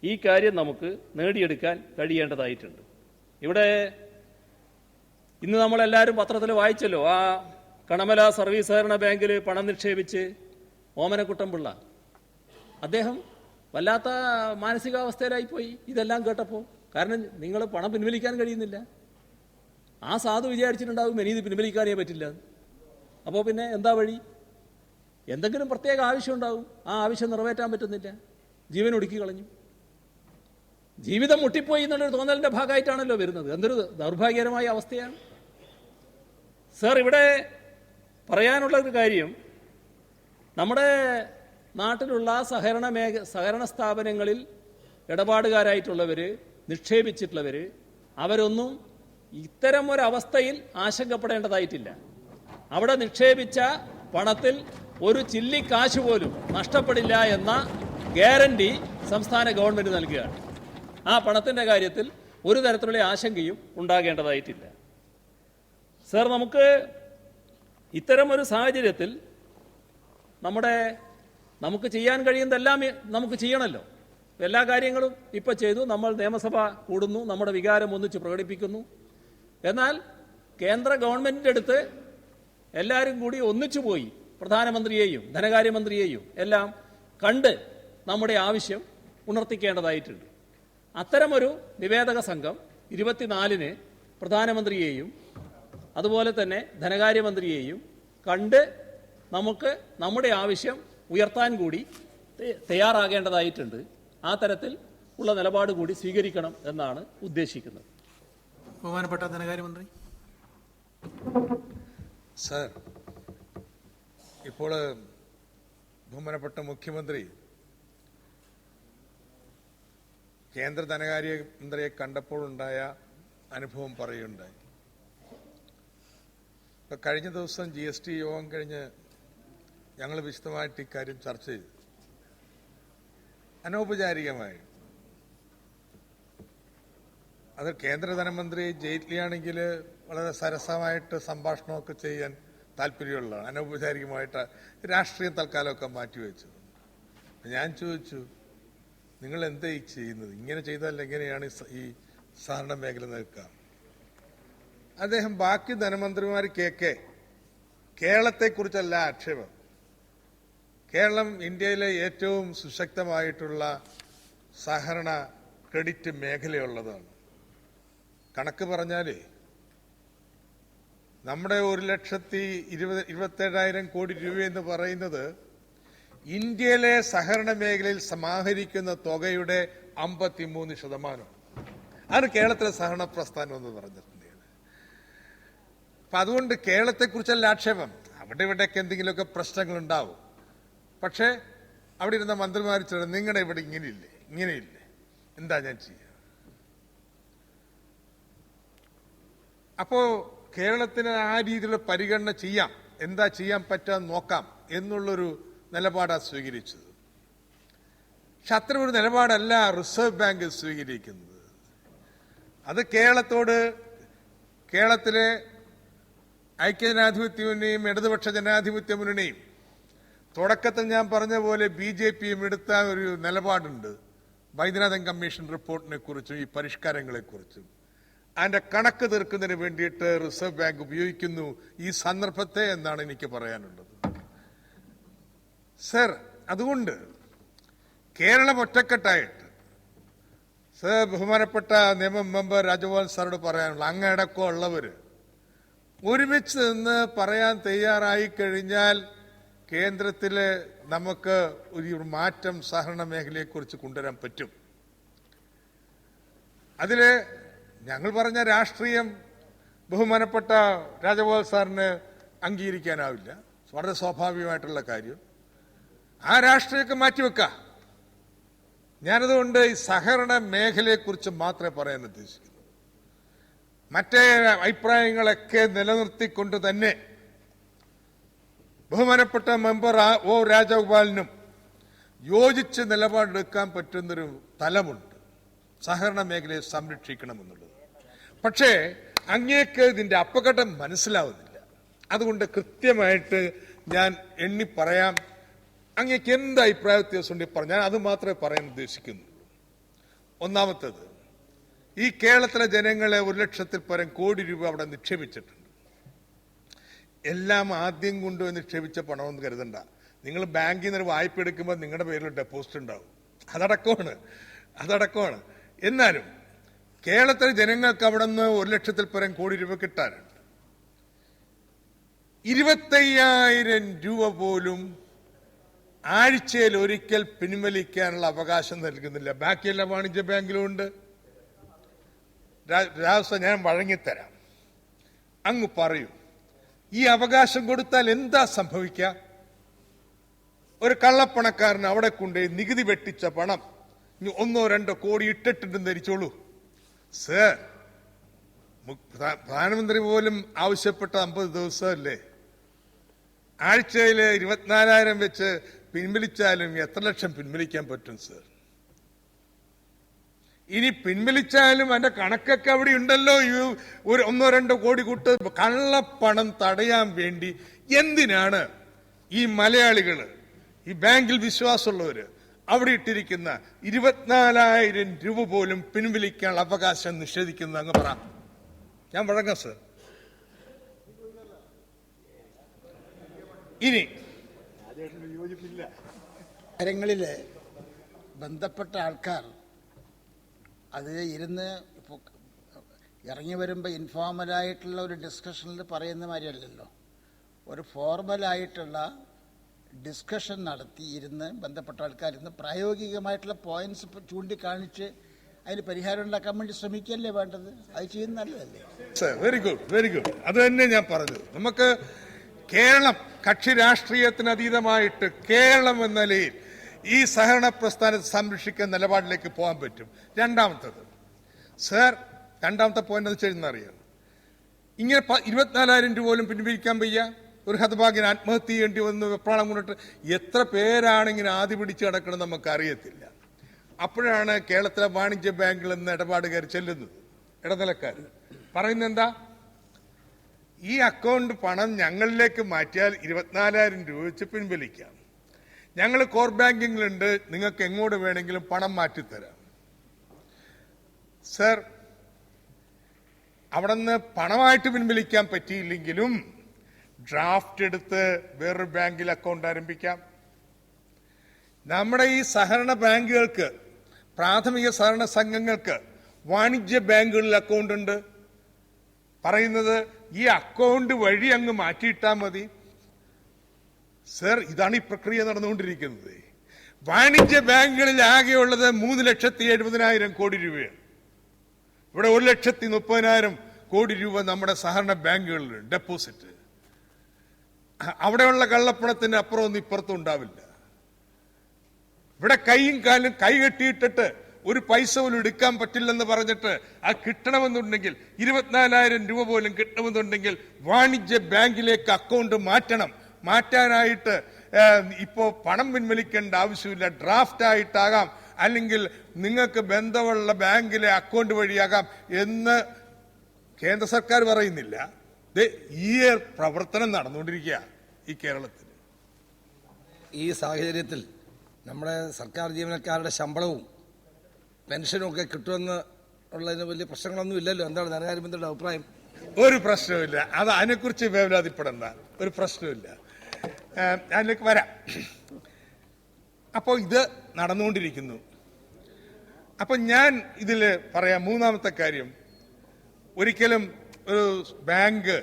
ഈ കാര്യം നമുക്ക് നേടിയെടുക്കാൻ കഴിയേണ്ടതായിട്ടുണ്ട്. ഇവിടെ ഇന്ന് നമ്മളെല്ലാവരും പത്രത്തിൽ വായിച്ചല്ലോ, ആ കണമല സർവീസ് സഹകരണ ബാങ്കിൽ പണം നിക്ഷേപിച്ച് ഓമനക്കുട്ടൻപിള്ള അദ്ദേഹം വല്ലാത്ത മാനസികാവസ്ഥയിലായിപ്പോയി ഇതെല്ലാം കേട്ടപ്പോൾ. കാരണം നിങ്ങൾ പണം പിൻവലിക്കാൻ കഴിയുന്നില്ല. ആ സാധു വിചാരിച്ചിട്ടുണ്ടാവും ഇനി ഇത് പിൻവലിക്കാനേ പറ്റില്ല. അപ്പോൾ പിന്നെ എന്താ വഴി? എന്തെങ്കിലും പ്രത്യേക ആവശ്യമുണ്ടാവും. ആ ആവശ്യം നിറവേറ്റാൻ പറ്റുന്നില്ല, ജീവൻ ഒടുക്കി കളഞ്ഞു. ജീവിതം മുട്ടിപ്പോയി എന്നുള്ളൊരു തോന്നലിൻ്റെ ഭാഗമായിട്ടാണല്ലോ വരുന്നത്. എന്തൊരു ദൗർഭാഗ്യകരമായ അവസ്ഥയാണ്. സർ, ഇവിടെ പറയാനുള്ള ഒരു കാര്യം, നമ്മുടെ നാട്ടിലുള്ള സഹകരണ സ്ഥാപനങ്ങളിൽ ഇടപാടുകാരായിട്ടുള്ളവർ, നിക്ഷേപിച്ചിട്ടുള്ളവർ, അവരൊന്നും ഇത്തരം ഒരവസ്ഥയിൽ ആശങ്കപ്പെടേണ്ടതായിട്ടില്ല. അവിടെ നിക്ഷേപിച്ച പണത്തിൽ ഒരു ചില്ലിക്കാശ് പോലും നഷ്ടപ്പെടില്ല എന്ന ഗ്യാരണ്ടി സംസ്ഥാന ഗവൺമെൻറ് നൽകുകയാണ്. ആ പണത്തിൻ്റെ കാര്യത്തിൽ ഒരു തരത്തിലുള്ള ആശങ്കയും ഉണ്ടാകേണ്ടതായിട്ടില്ല. സർ, ഇത്തരം ഒരു സാഹചര്യത്തിൽ നമുക്ക് ചെയ്യാൻ കഴിയുന്നതെല്ലാം നമുക്ക് ചെയ്യണമല്ലോ. എല്ലാ കാര്യങ്ങളും ഇപ്പോൾ ചെയ്തു. നമ്മൾ നിയമസഭ കൂടുന്നു, നമ്മുടെ വികാരം ഒന്നിച്ച് പ്രകടിപ്പിക്കുന്നു. എന്നാൽ കേന്ദ്ര ഗവൺമെന്റിന്റെ അടുത്ത് എല്ലാവരും കൂടി ഒന്നിച്ചു പോയി പ്രധാനമന്ത്രിയെയും ധനകാര്യമന്ത്രിയെയും എല്ലാം കണ്ട് നമ്മുടെ ആവശ്യം ഉണർത്തിക്കേണ്ടതായിട്ടുണ്ട്. അത്തരമൊരു നിവേദക സംഘം 24-ന് പ്രധാനമന്ത്രിയെയും അതുപോലെ തന്നെ ധനകാര്യമന്ത്രിയെയും കണ്ട് നമുക്ക് നമ്മുടെ ആവശ്യം ഉയർത്താൻ കൂടി തയ്യാറാകേണ്ടതായിട്ടുണ്ട്. ആ തരത്തിൽ ഉള്ള നിലപാട് കൂടി സ്വീകരിക്കണം എന്നാണ് ഉദ്ദേശിക്കുന്നത്. ബഹുമാനപ്പെട്ട ധനകാര്യമന്ത്രി. സർ, ഇപ്പോൾ ബഹുമാനപ്പെട്ട മുഖ്യമന്ത്രി കേന്ദ്ര ധനകാര്യമന്ത്രിയെ കണ്ടപ്പോഴുണ്ടായ അനുഭവം പറയുകയുണ്ടായി. ഇപ്പം കഴിഞ്ഞ ദിവസം GST യോഗം കഴിഞ്ഞ് ഞങ്ങൾ വിശദമായിട്ട് ഇക്കാര്യം ചർച്ച ചെയ്തു. അനൗപചാരികമായി അത് കേന്ദ്ര ധനമന്ത്രി ജെയ്റ്റ്ലിയാണെങ്കിൽ വളരെ സരസമായിട്ട് സംഭാഷണമൊക്കെ ചെയ്യാൻ താല്പര്യമുള്ളതാണ്. അനൗപചാരികമായിട്ട് രാഷ്ട്രീയം തൽക്കാലമൊക്കെ മാറ്റിവെച്ചു. ഞാൻ ചോദിച്ചു, നിങ്ങൾ എന്താ ഈ ചെയ്യുന്നത്? ഇങ്ങനെ ചെയ്താൽ എങ്ങനെയാണ് ഈ സഹകരണ മേഖല നിൽക്കുക? അദ്ദേഹം ബാക്കി ധനമന്ത്രിമാർ കേരളത്തെക്കുറിച്ചല്ല ആക്ഷേപം. കേരളം ഇന്ത്യയിലെ ഏറ്റവും സുശക്തമായിട്ടുള്ള സഹകരണ ക്രെഡിറ്റ് മേഖലയുള്ളതാണ്. കണക്ക് പറഞ്ഞാലേ നമ്മുടെ 1,27,000 കോടി രൂപയെന്ന് പറയുന്നത് ഇന്ത്യയിലെ സഹകരണ മേഖലയിൽ സമാഹരിക്കുന്ന തുകയുടെ 53%. ആണ് കേരളത്തിലെ സഹകരണ പ്രസ്ഥാനം എന്ന് പറഞ്ഞിട്ടുണ്ട്. അപ്പൊ അതുകൊണ്ട് കേരളത്തെക്കുറിച്ചല്ല ആക്ഷേപം. അവിടെ ഇവിടെയൊക്കെ എന്തെങ്കിലുമൊക്കെ പ്രശ്നങ്ങളുണ്ടാവും. പക്ഷേ അവിടെ ഇരുന്ന മന്ത്രിമാർ നിങ്ങളുടെ ഇവിടെ ഇങ്ങനെയില്ലേ, എന്താ ഞാൻ ചെയ്യുക? അപ്പോ കേരളത്തിന് ആ രീതിയിലുള്ള പരിഗണന ചെയ്യാം, എന്താ ചെയ്യാൻ പറ്റാൻ നോക്കാം എന്നുള്ളൊരു നിലപാടാണ് സ്വീകരിച്ചത്. പക്ഷെ അത്തരമൊരു നിലപാടല്ല റിസർവ് ബാങ്ക് സ്വീകരിക്കുന്നത്. അത് കേരളത്തിലെ ഐക്യജനാധിപത്യ മുന്നണിയും ഇടതുപക്ഷ ജനാധിപത്യ മുന്നണിയും തുടക്കത്തിൽ ഞാൻ പറഞ്ഞ പോലെ BJPയും എടുത്ത ഒരു നിലപാടുണ്ട്. വൈദ്യനാഥൻ കമ്മീഷൻ റിപ്പോർട്ടിനെ കുറിച്ചും ഈ പരിഷ്കാരങ്ങളെക്കുറിച്ചും അതിന്റെ കണക്ക് തീർക്കുന്നതിന് വേണ്ടിയിട്ട് റിസർവ് ബാങ്ക് ഉപയോഗിക്കുന്നു ഈ സന്ദർഭത്തെ എന്നാണ് എനിക്ക് പറയാനുള്ളത്. സർ, അതുകൊണ്ട് കേരളം ഒറ്റക്കെട്ടായിട്ട് സർ, ബഹുമാനപ്പെട്ട നിയമ മെമ്പർ രാജഗോപാൽ സാറോട് പറയാനുള്ള അങ്ങടക്കം ഉള്ളവര് ഒരുമിച്ച് നിന്ന് പറയാൻ തയ്യാറായി കഴിഞ്ഞാൽ കേന്ദ്രത്തില് നമുക്ക് ഒരു മാറ്റം സഹകരണ മേഖലയെക്കുറിച്ച് കൊണ്ടുവരാൻ പറ്റും. അതില് ഞങ്ങൾ പറഞ്ഞ രാഷ്ട്രീയം ബഹുമാനപ്പെട്ട രാജഗോപാൽ സാറിന് അംഗീകരിക്കാനാവില്ല, വളരെ സ്വാഭാവികമായിട്ടുള്ള കാര്യം. ആ രാഷ്ട്രീയമൊക്കെ മാറ്റിവെക്കാം. ഞാനതുകൊണ്ട് ഈ സഹകരണ മേഖലയെക്കുറിച്ച് മാത്രമേ പറയാൻ ഉദ്ദേശിക്കുന്നു. മറ്റേ അഭിപ്രായങ്ങളൊക്കെ നിലനിർത്തിക്കൊണ്ട് തന്നെ ബഹുമാനപ്പെട്ട മെമ്പർ O രാജഗോപാലിനും യോജിച്ച് നിലപാടെടുക്കാൻ പറ്റുന്നൊരു തലമുണ്ട്. സഹകരണ മേഖലയെ സംരക്ഷിക്കണമെന്നുള്ളത്. പക്ഷേ അങ്ങേക്ക് ഇതിന്റെ അപകടം മനസ്സിലാവുന്നില്ല. അതുകൊണ്ട് കൃത്യമായിട്ട് ഞാൻ എണ്ണി പറയാം. അങ്ങേക്ക് എന്ത് അഭിപ്രായ വ്യത്യാസമുണ്ടെങ്കിൽ പറഞ്ഞാൽ അത് മാത്രമേ പറയാൻ ഉദ്ദേശിക്കുന്നുള്ളൂ. ഒന്നാമത്തേത്, ഈ കേരളത്തിലെ ജനങ്ങളെ 1,00,000 കോടി രൂപ അവിടെ നിക്ഷേപിച്ചിട്ടുണ്ട്. എല്ലാം ആദ്യം കൊണ്ടുപോയി നിക്ഷേപിച്ച പണമെന്ന് കരുതണ്ട. നിങ്ങൾ ബാങ്കിൽ നിന്ന് വായ്പ എടുക്കുമ്പോൾ നിങ്ങളുടെ പേരിൽ ഡെപ്പോസിറ്റ് ഉണ്ടാവും. അതടക്കമാണ്. എന്നാലും കേരളത്തിലെ ജനങ്ങൾക്ക് അവിടെ നിന്ന് 1,00,000 കോടി രൂപ കിട്ടാനുണ്ട്. 25,000 രൂപ പോലും ആഴ്ചയിൽ ഒരിക്കൽ പിൻവലിക്കാനുള്ള അവകാശം നൽകുന്നില്ല. ബാക്കിയെല്ലാം വാണിജ്യ ബാങ്കിലും ഉണ്ട്. ഞാൻ വഴങ്ങിത്തരാം. അങ്ങ് പറയൂ, ഈ അവകാശം കൊടുത്താൽ എന്താ സംഭവിക്കുക? ഒരു കള്ളപ്പണക്കാരന് അവിടെ കൊണ്ടുപോയി നികുതി വെട്ടിച്ച പണം 1-2 കോടി ഇട്ടിട്ടുണ്ടെന്ന് ധരിച്ചോളൂ. സർ, പ്രധാനമന്ത്രി പോലും ആവശ്യപ്പെട്ട 50 ദിവസമല്ലേ? ആഴ്ചയിൽ 24,000 വെച്ച് പിൻവലിച്ചാലും എത്ര ലക്ഷം പിൻവലിക്കാൻ പറ്റും സർ? ഇനി പിൻവലിച്ചാലും അതിന്റെ കണക്കൊക്കെ അവിടെ ഉണ്ടല്ലോ. ഒരു 1-2 കോടി കൂട്ട് കള്ളപ്പണം തടയാൻ വേണ്ടി എന്തിനാണ് ഈ മലയാളികള്, ഈ ബാങ്കിൽ വിശ്വാസമുള്ളവര് അവിടെ ഇട്ടിരിക്കുന്ന 24,000 രൂപ പോലും പിൻവലിക്കാനുള്ള അവകാശം നിഷേധിക്കുന്നത്? അങ്ങ് പറ, ഞാൻ വഴങ്ങാം സർ. ഇനി കാര്യങ്ങളിൽ ബന്ധപ്പെട്ട ആൾക്കാർ അത് ഇരുന്ന് ഇപ്പോൾ ഇറങ്ങി വരുമ്പോൾ ഇൻഫോർമലായിട്ടുള്ള ഒരു ഡിസ്കഷനിൽ പറയുന്ന മാതിരിയല്ലല്ലോ, ഒരു ഫോർമലായിട്ടുള്ള ഡിസ്കഷൻ നടത്തി ഇരുന്ന് ബന്ധപ്പെട്ട ആൾക്കാരിന്ന് പ്രായോഗികമായിട്ടുള്ള പോയിന്റ്സ് ചൂണ്ടിക്കാണിച്ച് അതിന് പരിഹാരം ഉണ്ടാക്കാൻ വേണ്ടി ശ്രമിക്കല്ലേ വേണ്ടത്. അത് ചെയ്യുന്ന നല്ലതല്ലേ? Very good, very good. അത് തന്നെ ഞാൻ പറഞ്ഞത്. നമുക്ക് കേരളം കക്ഷി രാഷ്ട്രീയത്തിന് അതീതമായിട്ട് കേരളം എന്ന നിലയിൽ ഈ സഹകരണ പ്രസ്ഥാനത്തെ സംരക്ഷിക്കുന്ന നിലപാടിലേക്ക് പോകാൻ പറ്റും. രണ്ടാമത്തത് സർ, രണ്ടാമത്തെ പോയിന്റ് എന്ന് വെച്ചാൽ അറിയാം, ഇങ്ങനെ 24,000 രൂപ പോലും പിൻവലിക്കാൻ വയ്യ. ഒരു ഹതഭാഗ്യന് ആത്മഹത്യ ചെയ്യേണ്ടി വന്നു വെപ്രാളം കൊണ്ടിട്ട്. എത്ര പേരാണ് ഇങ്ങനെ ആദ്യ പിടിച്ച് കിടക്കണം നമുക്ക് അറിയത്തില്ല. അപ്പോഴാണ് കേരളത്തിലെ വാണിജ്യ ബാങ്കിൽ നിന്ന് ഇടപാടുകാർ ചെല്ലുന്നത്, ഇടനിലക്കാർ പറയുന്നത് എന്താ, ഈ അക്കൗണ്ട് പണം ഞങ്ങളിലേക്ക് മാറ്റിയാൽ 24,000 രൂപ വെച്ച് പിൻവലിക്കാം. ഞങ്ങൾ കോർ ബാങ്കിങ്ങിലുണ്ട്, നിങ്ങൾക്ക് എങ്ങോട്ട് വേണമെങ്കിലും പണം മാറ്റിത്തരാം. സർ, അവിടെ നിന്ന് പണമായിട്ട് പിൻവലിക്കാൻ പറ്റിയില്ലെങ്കിലും ഡ്രാഫ്റ്റ് എടുത്ത് വേറൊരു ബാങ്കിൽ അക്കൗണ്ട് ആരംഭിക്കാം. നമ്മുടെ ഈ സഹകരണ ബാങ്കുകൾക്ക്, പ്രാഥമിക സഹകരണ സംഘങ്ങൾക്ക് വാണിജ്യ ബാങ്കുകളിൽ അക്കൗണ്ട് ഉണ്ട്. പറയുന്നത് ഈ അക്കൗണ്ട് വഴി അങ്ങ് മാറ്റിയിട്ടാൽ മതി. സർ, ഇതാണ് ഈ പ്രക്രിയ നടന്നുകൊണ്ടിരിക്കുന്നത്. വാണിജ്യ ബാങ്കുകളിൽ ആകെയുള്ളത് 3,70,000 കോടി രൂപയാണ്. ഇവിടെ 1,30,000 കോടി രൂപ നമ്മുടെ സഹകരണ ബാങ്കുകളിൽ ഡെപ്പോസിറ്റ്. അവിടെയുള്ള കള്ളപ്പണത്തിന് അപ്പുറമൊന്നും ഇപ്പുറത്തും ഉണ്ടാവില്ല. ഇവിടെ കൈയും കാലും കൈ കെട്ടിയിട്ടിട്ട് ഒരു പൈസ പോലും എടുക്കാൻ പറ്റില്ലെന്ന് പറഞ്ഞിട്ട് ആ കിട്ടണമെന്നുണ്ടെങ്കിൽ 24,000 രൂപ പോലും കിട്ടണമെന്നുണ്ടെങ്കിൽ വാണിജ്യ ബാങ്കിലേക്ക് അക്കൗണ്ട് മാറ്റണം. മാറ്റാനായിട്ട് ഇപ്പോ പണം പിൻവലിക്കേണ്ട ആവശ്യമില്ല, ഡ്രാഫ്റ്റ് ആയിട്ടാകാം, അല്ലെങ്കിൽ നിങ്ങൾക്ക് ബന്ധമുള്ള ബാങ്കിലെ അക്കൗണ്ട് വഴിയാകാം എന്ന് കേന്ദ്ര സർക്കാർ പറയുന്നില്ല. ഈ പ്രവർത്തനം നടന്നുകൊണ്ടിരിക്കുക ഈ കേരളത്തിൽ. ഈ സാഹചര്യത്തിൽ നമ്മുടെ സർക്കാർ ജീവനക്കാരുടെ ശമ്പളവും പെൻഷനും ഒക്കെ കിട്ടുമെന്ന് ഉള്ളതിന് വലിയ പ്രശ്നങ്ങളൊന്നും ഇല്ലല്ലോ. എന്താണ് ധനകാര്യമന്ത്രിയുടെ അഭിപ്രായം? ഒരു പ്രശ്നവുമില്ല, അത് അതിനെക്കുറിച്ച് വേവലാതിപ്പെടേണ്ട, ഒരു പ്രശ്നമില്ല. അതിലേക്ക് വരാം. അപ്പോൾ ഇത് നടന്നുകൊണ്ടിരിക്കുന്നു. അപ്പൊ ഞാൻ ഇതിൽ പറയാം, മൂന്നാമത്തെ കാര്യം, ഒരിക്കലും ഒരു ബാങ്ക്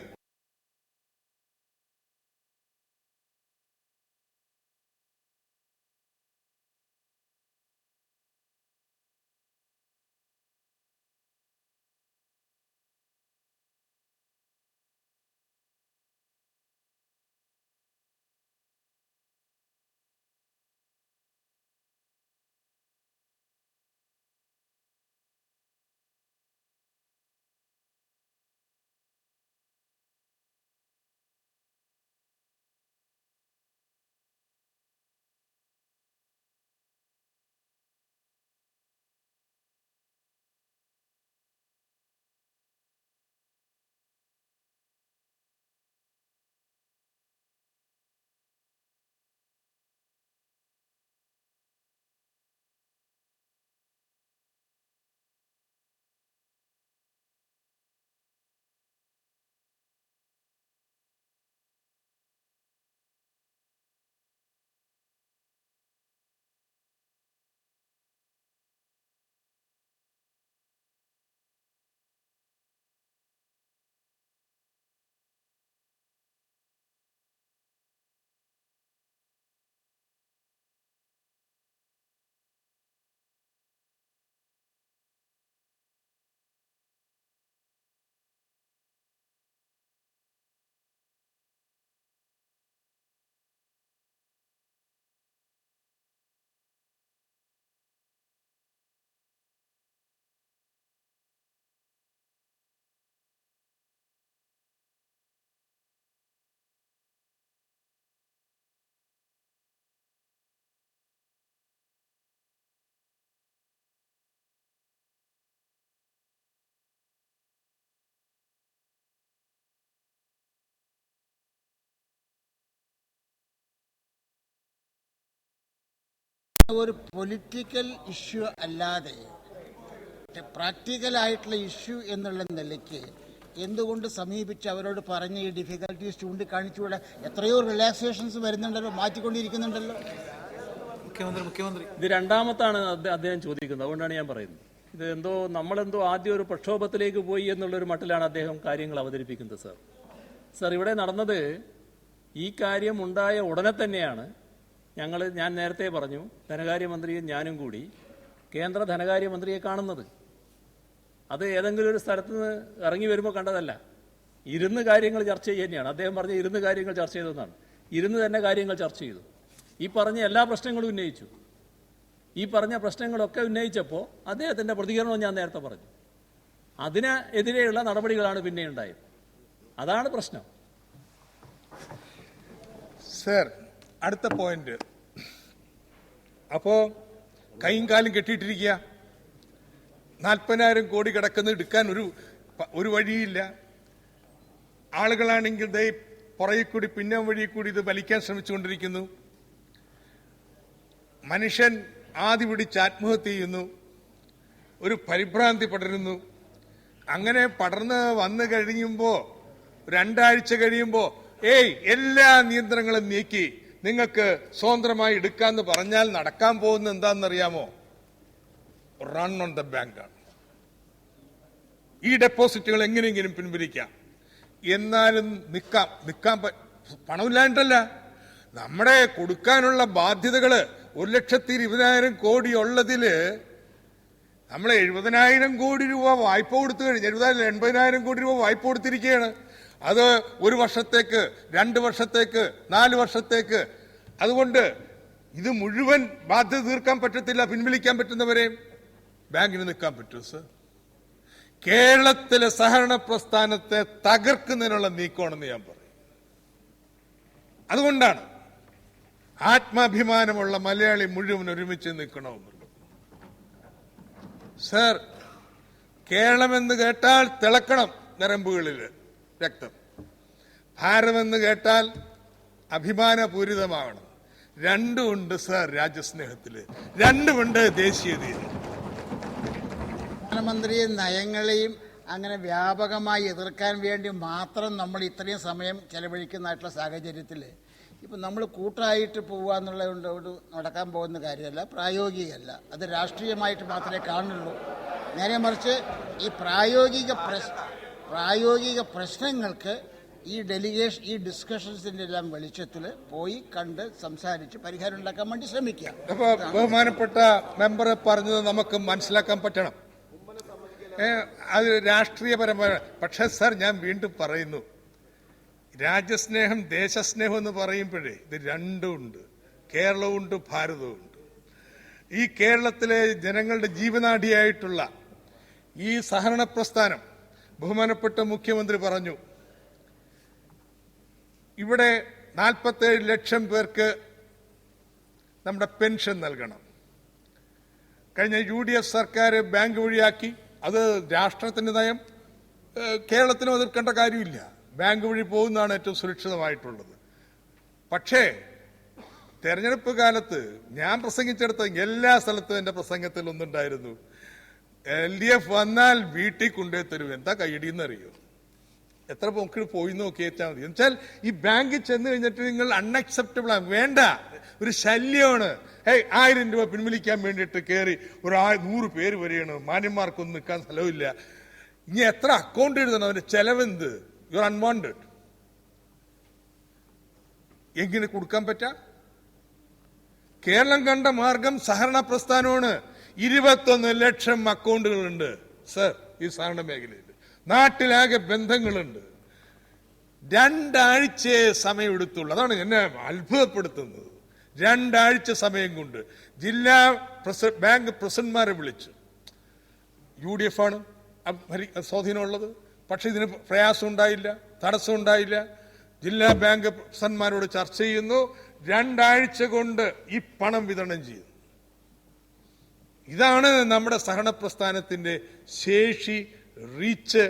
ഒരു പൊളിറ്റിക്കൽ ഇഷ്യൂ അല്ലാതെ പ്രാക്ടിക്കൽ ആയിട്ടുള്ള ഇഷ്യൂ എന്നുള്ള നിലയ്ക്ക് എന്തുകൊണ്ട് സമീപിച്ച് അവരോട് പറഞ്ഞ് ഈ ഡിഫിക്കൽട്ടീസ് ചൂണ്ടിക്കാണിച്ചുകൂടെ? എത്രയോ റിലാക്സേഷൻസ് വരുന്നുണ്ടല്ലോ, മാറ്റിക്കൊണ്ടിരിക്കുന്നുണ്ടല്ലോ. മുഖ്യമന്ത്രി ഇത് രണ്ടാമത്താണ് അദ്ദേഹം ചോദിക്കുന്നത്. അതുകൊണ്ടാണ് ഞാൻ പറയുന്നത്, ഇത് നമ്മളെന്തോ ആദ്യം ഒരു പ്രക്ഷോഭത്തിലേക്ക് പോയി എന്നുള്ളൊരു മട്ടിലാണ് അദ്ദേഹം കാര്യങ്ങൾ അവതരിപ്പിക്കുന്നത്. സർ, ഇവിടെ നടന്നത്, ഈ കാര്യം ഉണ്ടായ ഉടനെ തന്നെയാണ് ഞാൻ നേരത്തെ പറഞ്ഞു, ധനകാര്യമന്ത്രിയും ഞാനും കൂടി കേന്ദ്ര ധനകാര്യമന്ത്രിയെ കാണുന്നത്. അത് ഏതെങ്കിലും ഒരു സ്ഥലത്ത് നിന്ന് ഇറങ്ങി വരുമ്പോൾ കണ്ടതല്ല, ഇരുന്ന് കാര്യങ്ങൾ ചർച്ച ചെയ്യുക തന്നെയാണ്. അദ്ദേഹം പറഞ്ഞ ഇരുന്ന് കാര്യങ്ങൾ ചർച്ച ചെയ്തതെന്നാണ്. ഇരുന്ന് തന്നെ കാര്യങ്ങൾ ചർച്ച ചെയ്തു. ഈ പറഞ്ഞ എല്ലാ പ്രശ്നങ്ങളും ഉന്നയിച്ചു. ഈ പറഞ്ഞ പ്രശ്നങ്ങളൊക്കെ ഉന്നയിച്ചപ്പോൾ അദ്ദേഹത്തിൻ്റെ പ്രതികരണവും ഞാൻ നേരത്തെ പറഞ്ഞു. അതിനെതിരെയുള്ള നടപടികളാണ് പിന്നെ ഉണ്ടായത്. അതാണ് പ്രശ്നം. സർ, അടുത്ത പോയിന്റ്. അപ്പോ കൈയും കാലും കെട്ടിയിട്ടിരിക്കുക, 40,000 കോടി കിടക്കുന്നത് എടുക്കാൻ ഒരു വഴിയില്ല. ആളുകളാണെങ്കിൽ ദേ പുറകെ കൂടി പിന്നോം വഴി കൂടി ഇത് വലിക്കാൻ ശ്രമിച്ചുകൊണ്ടിരിക്കുന്നു. മനുഷ്യൻ ആദി പിടിച്ച് ആത്മഹത്യ ചെയ്യുന്നു, ഒരു പരിഭ്രാന്തി പടരുന്നു. അങ്ങനെ പടർന്ന് വന്നു കഴിയുമ്പോൾ 2 ആഴ്ച കഴിയുമ്പോൾ എല്ലാ നിയന്ത്രണങ്ങളും നീക്കി നിങ്ങൾക്ക് സ്വതന്ത്രമായി എടുക്കാന്ന് പറഞ്ഞാൽ നടക്കാൻ പോകുന്ന എന്താണെന്നറിയാമോ? റൺ ഓൺ ദ ബാങ്കാണ്. ഈ ഡെപ്പോസിറ്റുകൾ എങ്ങനെയെങ്കിലും പിൻവലിക്കാം, എന്നാലും നിൽക്കാൻ പണമില്ലാണ്ടല്ല. നമ്മുടെ കൊടുക്കാനുള്ള ബാധ്യതകള് 1,20,000 കോടി ഉള്ളതില് നമ്മൾ 70,000 കോടി രൂപ വായ്പ കൊടുത്തു കഴിഞ്ഞു. 80,000 കോടി രൂപ വായ്പ കൊടുത്തിരിക്കുകയാണ്. അത് 1 വർഷത്തേക്ക്, 2 വർഷത്തേക്ക്, 4 വർഷത്തേക്ക്. അതുകൊണ്ട് ഇത് മുഴുവൻ ബാധ്യത തീർക്കാൻ പറ്റത്തില്ല. പിൻവലിക്കാൻ പറ്റുന്നവരെ ബാങ്കിന് നിൽക്കാൻ പറ്റൂ സർ. കേരളത്തിലെ സഹകരണ പ്രസ്ഥാനത്തെ തകർക്കുന്നതിനുള്ള നീക്കമാണെന്ന് ഞാൻ പറയും. അതുകൊണ്ടാണ് ആത്മാഭിമാനമുള്ള മലയാളി മുഴുവൻ ഒരുമിച്ച് നിൽക്കണമെന്നുള്ളത്. സർ, കേരളമെന്ന് കേട്ടാൽ തിളക്കണം ഞരമ്പുകളിൽ രക്തം. ഭാരമെന്ന് കേട്ടാൽ അഭിമാനപൂരിതമാവണം. രണ്ടുമുണ്ട് സർ രാജ്യസ്നേഹത്തില്, രണ്ടുമുണ്ട് ദേശീയതയിൽ. പ്രധാനമന്ത്രി നയങ്ങളെയും അങ്ങനെ വ്യാപകമായി എതിർക്കാൻ വേണ്ടി മാത്രം നമ്മൾ ഇത്രയും സമയം ചെലവഴിക്കുന്നതായിട്ടുള്ള സാഹചര്യത്തിൽ ഇപ്പം നമ്മൾ കൂട്ടായിട്ട് പോവുക എന്നുള്ളതുകൊണ്ട് നടക്കാൻ പോകുന്ന കാര്യമല്ല, പ്രായോഗികമല്ല. അത് രാഷ്ട്രീയമായിട്ട് മാത്രമേ കാണുള്ളൂ. നേരെ മറിച്ച് ഈ പ്രായോഗിക പ്രശ്നങ്ങൾക്ക് ഈ ഡിസ്കഷൻസിൻ്റെ എല്ലാം വെളിച്ചത്തിൽ പോയി കണ്ട് സംസാരിച്ച് പരിഹാരം ഉണ്ടാക്കാൻ വേണ്ടി ശ്രമിക്കുക. അപ്പോൾ ബഹുമാനപ്പെട്ട മെമ്പർ പറഞ്ഞത് നമുക്ക് മനസ്സിലാക്കാൻ പറ്റണം. അത് രാഷ്ട്രീയപരമായ. പക്ഷേ സർ, ഞാൻ വീണ്ടും പറയുന്നു, രാജ്യസ്നേഹം ദേശസ്നേഹം എന്ന് പറയുമ്പോഴേ ഇത് രണ്ടുമുണ്ട്. കേരളവുമുണ്ട്, ഭാരതവുമുണ്ട്. ഈ കേരളത്തിലെ ജനങ്ങളുടെ ജീവനാഡിയായിട്ടുള്ള ഈ സഹകരണ പ്രസ്ഥാനം, ബഹുമാനപ്പെട്ട മുഖ്യമന്ത്രി പറഞ്ഞു, ഇവിടെ 47 ലക്ഷം പേർക്ക് നമ്മുടെ പെൻഷൻ നൽകണം. കഴിഞ്ഞ UDF സർക്കാർ ബാങ്ക് വഴിയാക്കി. അത് രാഷ്ട്രത്തിന്റെ നയം. കേരളത്തിനും എതിർക്കേണ്ട കാര്യമില്ല. ബാങ്ക് വഴി പോകുന്നതാണ് ഏറ്റവും സുരക്ഷിതമായിട്ടുള്ളത്. പക്ഷേ തെരഞ്ഞെടുപ്പ് കാലത്ത് ഞാൻ പ്രസംഗിച്ചെടുത്ത എല്ലാ സ്ഥലത്തും എന്റെ പ്രസംഗത്തിൽ ഒന്നുണ്ടായിരുന്നു, LDF വന്നാൽ വീട്ടിൽ കൊണ്ടേ തരും. എന്താ കൈയടിയെന്നറിയോ? എത്ര പൊക്കിൽ പോയി നോക്കിയേച്ചാൽ മതി. എന്നുവെച്ചാൽ ഈ ബാങ്കിൽ ചെന്ന് കഴിഞ്ഞിട്ട് നിങ്ങൾ അൺഅക്സെപ്റ്റബിൾ ആണ്, വേണ്ട, ഒരു ശല്യമാണ്. 1000 രൂപ പിൻവലിക്കാൻ വേണ്ടിയിട്ട് കയറി 100 പേര് വരെയാണ്. മാന്യന്മാർക്കൊന്നും നിൽക്കാൻ സ്ഥലമില്ല. ഇനി എത്ര അക്കൗണ്ട് എഴുതണം? അവന്റെ ചെലവെന്ത്? You are unwanted. എങ്ങനെ കൊടുക്കാൻ പറ്റാ? കേരളം കണ്ട മാർഗം സഹകരണ പ്രസ്ഥാനമാണ്. 21 ലക്ഷം അക്കൗണ്ടുകളുണ്ട് സർ ഈ സഹകരണ മേഖലയിൽ. നാട്ടിലാകെ ബന്ധങ്ങളുണ്ട്. 2 ആഴ്ചയെ സമയമെടുത്തുള്ളൂ. അതാണ് എന്നെ അത്ഭുതപ്പെടുത്തുന്നത്. 2 ആഴ്ച സമയം കൊണ്ട് ജില്ലാ ബാങ്ക് പ്രസിഡന്റ്മാരെ വിളിച്ചു. UDF ആണ് സ്വാധീനമുള്ളത്. പക്ഷെ ഇതിന് പ്രയാസം ഉണ്ടായില്ല, തടസ്സം ഉണ്ടായില്ല. ജില്ലാ ബാങ്ക് പ്രസിഡന്റ്മാരോട് ചർച്ച ചെയ്യുന്നു. 2 ആഴ്ച കൊണ്ട് ഈ പണം വിതരണം ചെയ്യുന്നു. ഇതാണ് നമ്മുടെ സഹകരണ പ്രസ്ഥാനത്തിന്റെ ശേഷി, റീച്ച്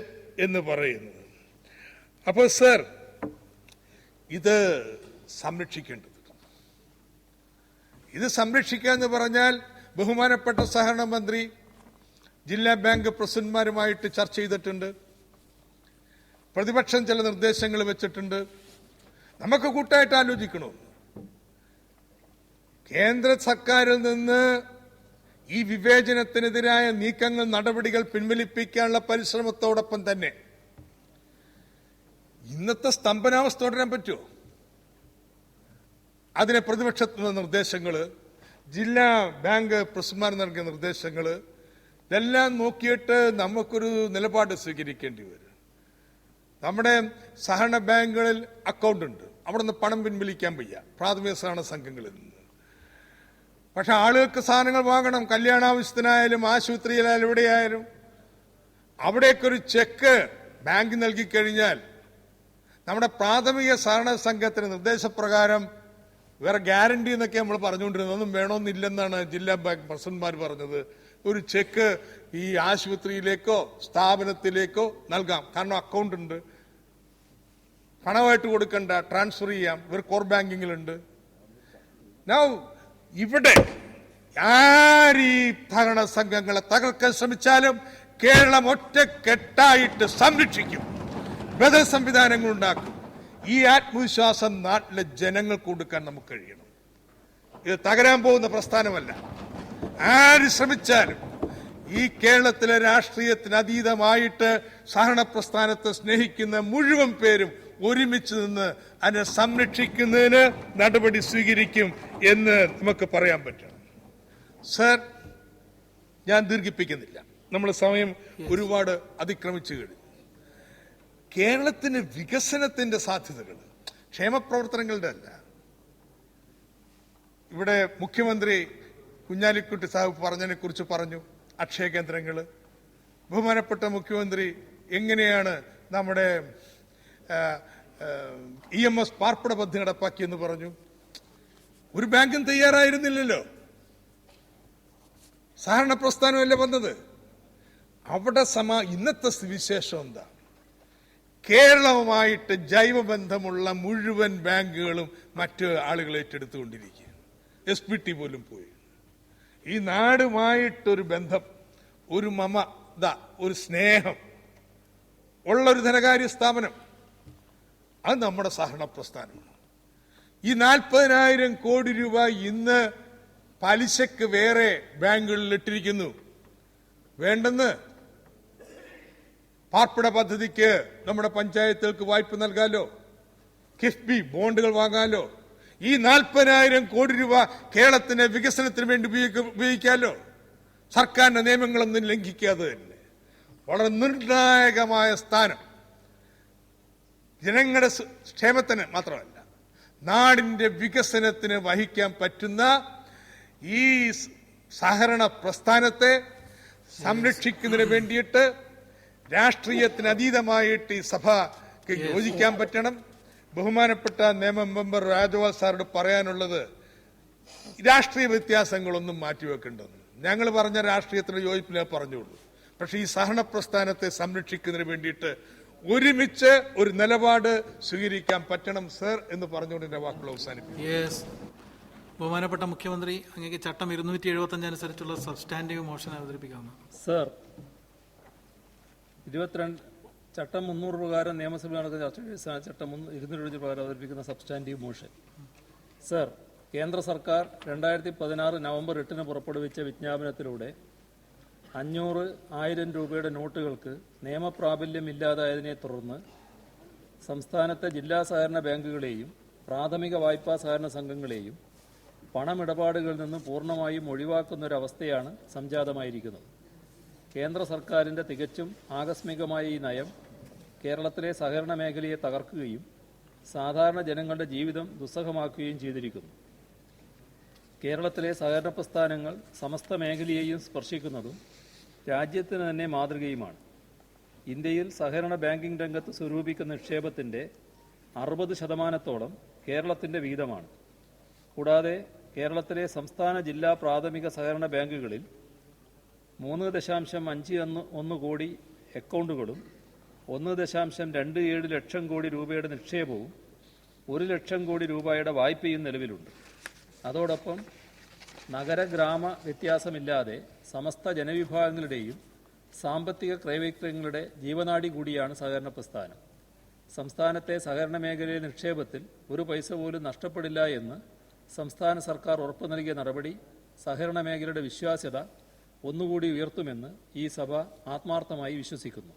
എന്ന് പറയുന്നത്. അപ്പോൾ സർ, ഇത് സംരക്ഷിക്കേണ്ടത്. ഇത് സംരക്ഷിക്കുക എന്ന് പറഞ്ഞാൽ ബഹുമാനപ്പെട്ട സഹകരണ മന്ത്രി ജില്ലാ ബാങ്ക് പ്രസിഡന്റ്മാരുമായിട്ട് ചർച്ച ചെയ്തിട്ടുണ്ട്. പ്രതിപക്ഷം ചില നിർദ്ദേശങ്ങൾ വെച്ചിട്ടുണ്ട്. നമുക്ക് കൂട്ടായിട്ട് ആലോചിക്കണോ? കേന്ദ്ര സർക്കാരിൽ നിന്ന് ഈ വിവേചനത്തിനെതിരായ നീക്കങ്ങൾ, നടപടികൾ പിൻവലിപ്പിക്കാനുള്ള പരിശ്രമത്തോടൊപ്പം തന്നെ ഇന്നത്തെ സ്തംഭനാവസ്ഥ തുടരാൻ പറ്റുമോ? അതിനെ പ്രതിപക്ഷത്തിനുള്ള നിർദ്ദേശങ്ങൾ, ജില്ലാ ബാങ്ക് പ്രസിഡന്റുമാർ നൽകിയ നിർദ്ദേശങ്ങൾ, ഇതെല്ലാം നോക്കിയിട്ട് നമുക്കൊരു നിലപാട് സ്വീകരിക്കേണ്ടി വരും. നമ്മുടെ സഹകരണ ബാങ്കുകളിൽ അക്കൗണ്ട് ഉണ്ട്, അവിടെ നിന്ന് പണം പിൻവലിക്കാൻ വയ്യ പ്രാഥമിക സഹകരണ സംഘങ്ങളിൽ നിന്ന്. പക്ഷെ ആളുകൾക്ക് സാധനങ്ങൾ വാങ്ങണം, കല്യാണാവശ്യത്തിനായാലും ആശുപത്രിയിലായാലും എവിടെയായാലും അവിടേക്കൊരു ചെക്ക് ബാങ്ക് നൽകിക്കഴിഞ്ഞാൽ നമ്മുടെ പ്രാഥമിക സഹകരണ സംഘത്തിന് നിർദ്ദേശപ്രകാരം വേറെ ഗ്യാരണ്ടി എന്നൊക്കെ നമ്മൾ പറഞ്ഞുകൊണ്ടിരുന്നത്, ഒന്നും വേണമെന്നില്ലെന്നാണ് ജില്ലാ ബാങ്ക് പ്രസിഡന്റുമാർ പറഞ്ഞത്. ഒരു ചെക്ക് ഈ ആശുപത്രിയിലേക്കോ സ്ഥാപനത്തിലേക്കോ നൽകാം, കാരണം അക്കൗണ്ട് ഉണ്ട്, പണമായിട്ട് കൊടുക്കണ്ട, ട്രാൻസ്ഫർ ചെയ്യാം, ഇവർ കോർ ബാങ്കിങ്ങിലുണ്ട്. ഇവിടെ ആരീ ഭരണ സംഘങ്ങളെ തകർക്കാൻ ശ്രമിച്ചാലും കേരളം ഒറ്റക്കെട്ടായിട്ട് സംരക്ഷിക്കും, ബദൽ സംവിധാനങ്ങൾ ഉണ്ടാക്കും. ഈ ആത്മവിശ്വാസം നാട്ടിലെ ജനങ്ങൾക്ക് കൊടുക്കാൻ നമുക്ക് കഴിയണം. ഇത് തകരാൻ പോകുന്ന പ്രസ്ഥാനമല്ല. ആര് ശ്രമിച്ചാലും ഈ കേരളത്തിലെ രാഷ്ട്രീയത്തിന് അതീതമായിട്ട് സഹകരണ പ്രസ്ഥാനത്തെ സ്നേഹിക്കുന്ന മുഴുവൻ പേരും ഒരുമിച്ച് നിന്ന് അതിനെ സംരക്ഷിക്കുന്നതിന് നടപടി സ്വീകരിക്കും എന്ന് നമുക്ക് പറയാൻ പറ്റണം. സർ, ഞാൻ ദീർഘിപ്പിക്കുന്നില്ല, നമ്മൾ സമയം ഒരുപാട് അതിക്രമിച്ചു കഴിഞ്ഞു. കേരളത്തിന് വികസനത്തിന്റെ സാധ്യതകൾ ക്ഷേമപ്രവർത്തനങ്ങളുടെ അല്ല. ഇവിടെ മുഖ്യമന്ത്രി കുഞ്ഞാലിക്കുട്ടി സാഹിബ് പറഞ്ഞതിനെ കുറിച്ച് പറഞ്ഞു, അക്ഷയ കേന്ദ്രങ്ങൾ. ബഹുമാനപ്പെട്ട മുഖ്യമന്ത്രി എങ്ങനെയാണ് നമ്മുടെ EMS പാർപ്പിട പദ്ധതി നടപ്പാക്കിയെന്ന് പറഞ്ഞു. ഒരു ബാങ്കും തയ്യാറായിരുന്നില്ലല്ലോ, സഹകരണ പ്രസ്ഥാനമല്ലേ വന്നത്. അവിടെ ഇന്നത്തെ വിശേഷം എന്താ? കേരളവുമായിട്ട് ജൈവബന്ധമുള്ള മുഴുവൻ ബാങ്കുകളും മറ്റ് ആളുകൾ ഏറ്റെടുത്തുകൊണ്ടിരിക്കുക. SPT പോലും പോയി. ഈ നാടുമായിട്ടൊരു ബന്ധം, ഒരു മമത, ഒരു സ്നേഹം ഉള്ളൊരു ധനകാര്യ സ്ഥാപനം, അത് നമ്മുടെ സഹകരണ പ്രസ്ഥാനമാണ്. ഈ 40,000 കോടി രൂപ ഇന്ന് പലിശക്ക് വേറെ ബാങ്കുകളിൽ ഇട്ടിരിക്കുന്നു. വേണ്ടെന്ന് പാർപ്പിട പദ്ധതിക്ക് നമ്മുടെ പഞ്ചായത്തുകൾക്ക് വായ്പ നൽകാലോ, കിഫ്ബി ബോണ്ടുകൾ വാങ്ങാലോ. ഈ 40,000 കോടി രൂപ കേരളത്തിന്റെ വികസനത്തിന് വേണ്ടി ഉപയോഗിക്കാമല്ലോ, സർക്കാരിന്റെ നിയമങ്ങളൊന്നും ലംഘിക്കാതെ തന്നെ. വളരെ നിർണായകമായ സ്ഥാനം ജനങ്ങളുടെ ക്ഷേമത്തിന് മാത്രമല്ല, നാടിന്റെ വികസനത്തിന് വഹിക്കാൻ പറ്റുന്ന ഈ സഹകരണ പ്രസ്ഥാനത്തെ സംരക്ഷിക്കുന്നതിന് വേണ്ടിയിട്ട് രാഷ്ട്രീയത്തിന് അതീതമായിട്ട് ഈ സഭയ്ക്ക് യോജിക്കാൻ പറ്റണം. ബഹുമാനപ്പെട്ട നിയമ മെമ്പർ രാജഗോപാൽ സാറോട് പറയാനുള്ളത്, രാഷ്ട്രീയ വ്യത്യാസങ്ങളൊന്നും മാറ്റിവെക്കേണ്ടെന്ന്. ഞങ്ങൾ പറഞ്ഞ രാഷ്ട്രീയത്തിന് യോജിപ്പിനെ പറഞ്ഞുള്ളൂ. പക്ഷെ ഈ സഹകരണ പ്രസ്ഥാനത്തെ സംരക്ഷിക്കുന്നതിന് വേണ്ടിയിട്ട് ഒരുമിച്ച് ഒരു നിലപാട് സ്വീകരിക്കാൻ പറ്റണം സർ എന്ന് പറഞ്ഞുകൊണ്ട് എന്റെ വാക്കുകൾ അവസാനിപ്പിക്കും. ബഹുമാനപ്പെട്ട മുഖ്യമന്ത്രി, അങ്ങേക്ക് ചട്ടം 275 അനുസരിച്ചുള്ള സബ്സ്റ്റാൻഡീവ് മോഷൻ അവതരിപ്പിക്കാവുന്ന. സർ, 22 ചട്ടം 300 പ്രകാരം നിയമസഭ നടക്കുന്ന ചർച്ച ചട്ടം 275 പ്രകാരം അവതരിപ്പിക്കുന്ന സബ്സ്റ്റാൻഡീവ് മോഷൻ. സർ, കേന്ദ്ര സർക്കാർ 2016 നവംബർ 8 പുറപ്പെടുവിച്ച വിജ്ഞാപനത്തിലൂടെ 500, 1000 രൂപയുടെ നോട്ടുകൾക്ക് നിയമപ്രാബല്യമില്ലാതായതിനെ തുടർന്ന് സംസ്ഥാനത്തെ ജില്ലാ സഹകരണ ബാങ്കുകളെയും പ്രാഥമിക വായ്പാ സഹകരണ സംഘങ്ങളെയും പണമിടപാടുകളിൽ നിന്ന് പൂർണ്ണമായും ഒഴിവാക്കുന്നൊരവസ്ഥയാണ് സംജാതമായിരിക്കുന്നത്. കേന്ദ്ര സർക്കാരിൻ്റെ തികച്ചും ആകസ്മികമായ ഈ നയം കേരളത്തിലെ സഹകരണ മേഖലയെ തകർക്കുകയും സാധാരണ ജനങ്ങളുടെ ജീവിതം ദുസ്സഹമാക്കുകയും ചെയ്തിരിക്കുന്നു. കേരളത്തിലെ സഹകരണ പ്രസ്ഥാനങ്ങൾ സമസ്ത മേഖലയെയും സ്പർശിക്കുന്നതും രാജ്യത്തിന് തന്നെ മാതൃകയുമാണ്. ഇന്ത്യയിൽ സഹകരണ ബാങ്കിംഗ് രംഗത്ത് സ്വരൂപിക്കുന്ന നിക്ഷേപത്തിൻ്റെ 60% കേരളത്തിൻ്റെ വീതമാണ്. കൂടാതെ കേരളത്തിലെ സംസ്ഥാന ജില്ലാ പ്രാഥമിക സഹകരണ ബാങ്കുകളിൽ 3.51 കോടി അക്കൗണ്ടുകളും 1.27 ലക്ഷം കോടി രൂപയുടെ നിക്ഷേപവും 1 ലക്ഷം കോടി രൂപയുടെ വായ്പയും നിലവിലുണ്ട്. അതോടൊപ്പം നഗര ഗ്രാമ വ്യത്യാസമില്ലാതെ സമസ്ത ജനവിഭാഗങ്ങളുടെയും സാമ്പത്തിക ക്രയവിക്രയങ്ങളുടെ ജീവനാഡി കൂടിയാണ് സഹകരണ പ്രസ്ഥാനം. സംസ്ഥാനത്തെ സഹകരണ മേഖലയിലെ നിക്ഷേപത്തിൽ ഒരു പൈസ പോലും നഷ്ടപ്പെടില്ല എന്ന് സംസ്ഥാന സർക്കാർ ഉറപ്പു നൽകിയ നടപടി സഹകരണ മേഖലയുടെ വിശ്വാസ്യത ഒന്നുകൂടി ഉയർത്തുമെന്ന് ഈ സഭ ആത്മാർത്ഥമായി വിശ്വസിക്കുന്നു.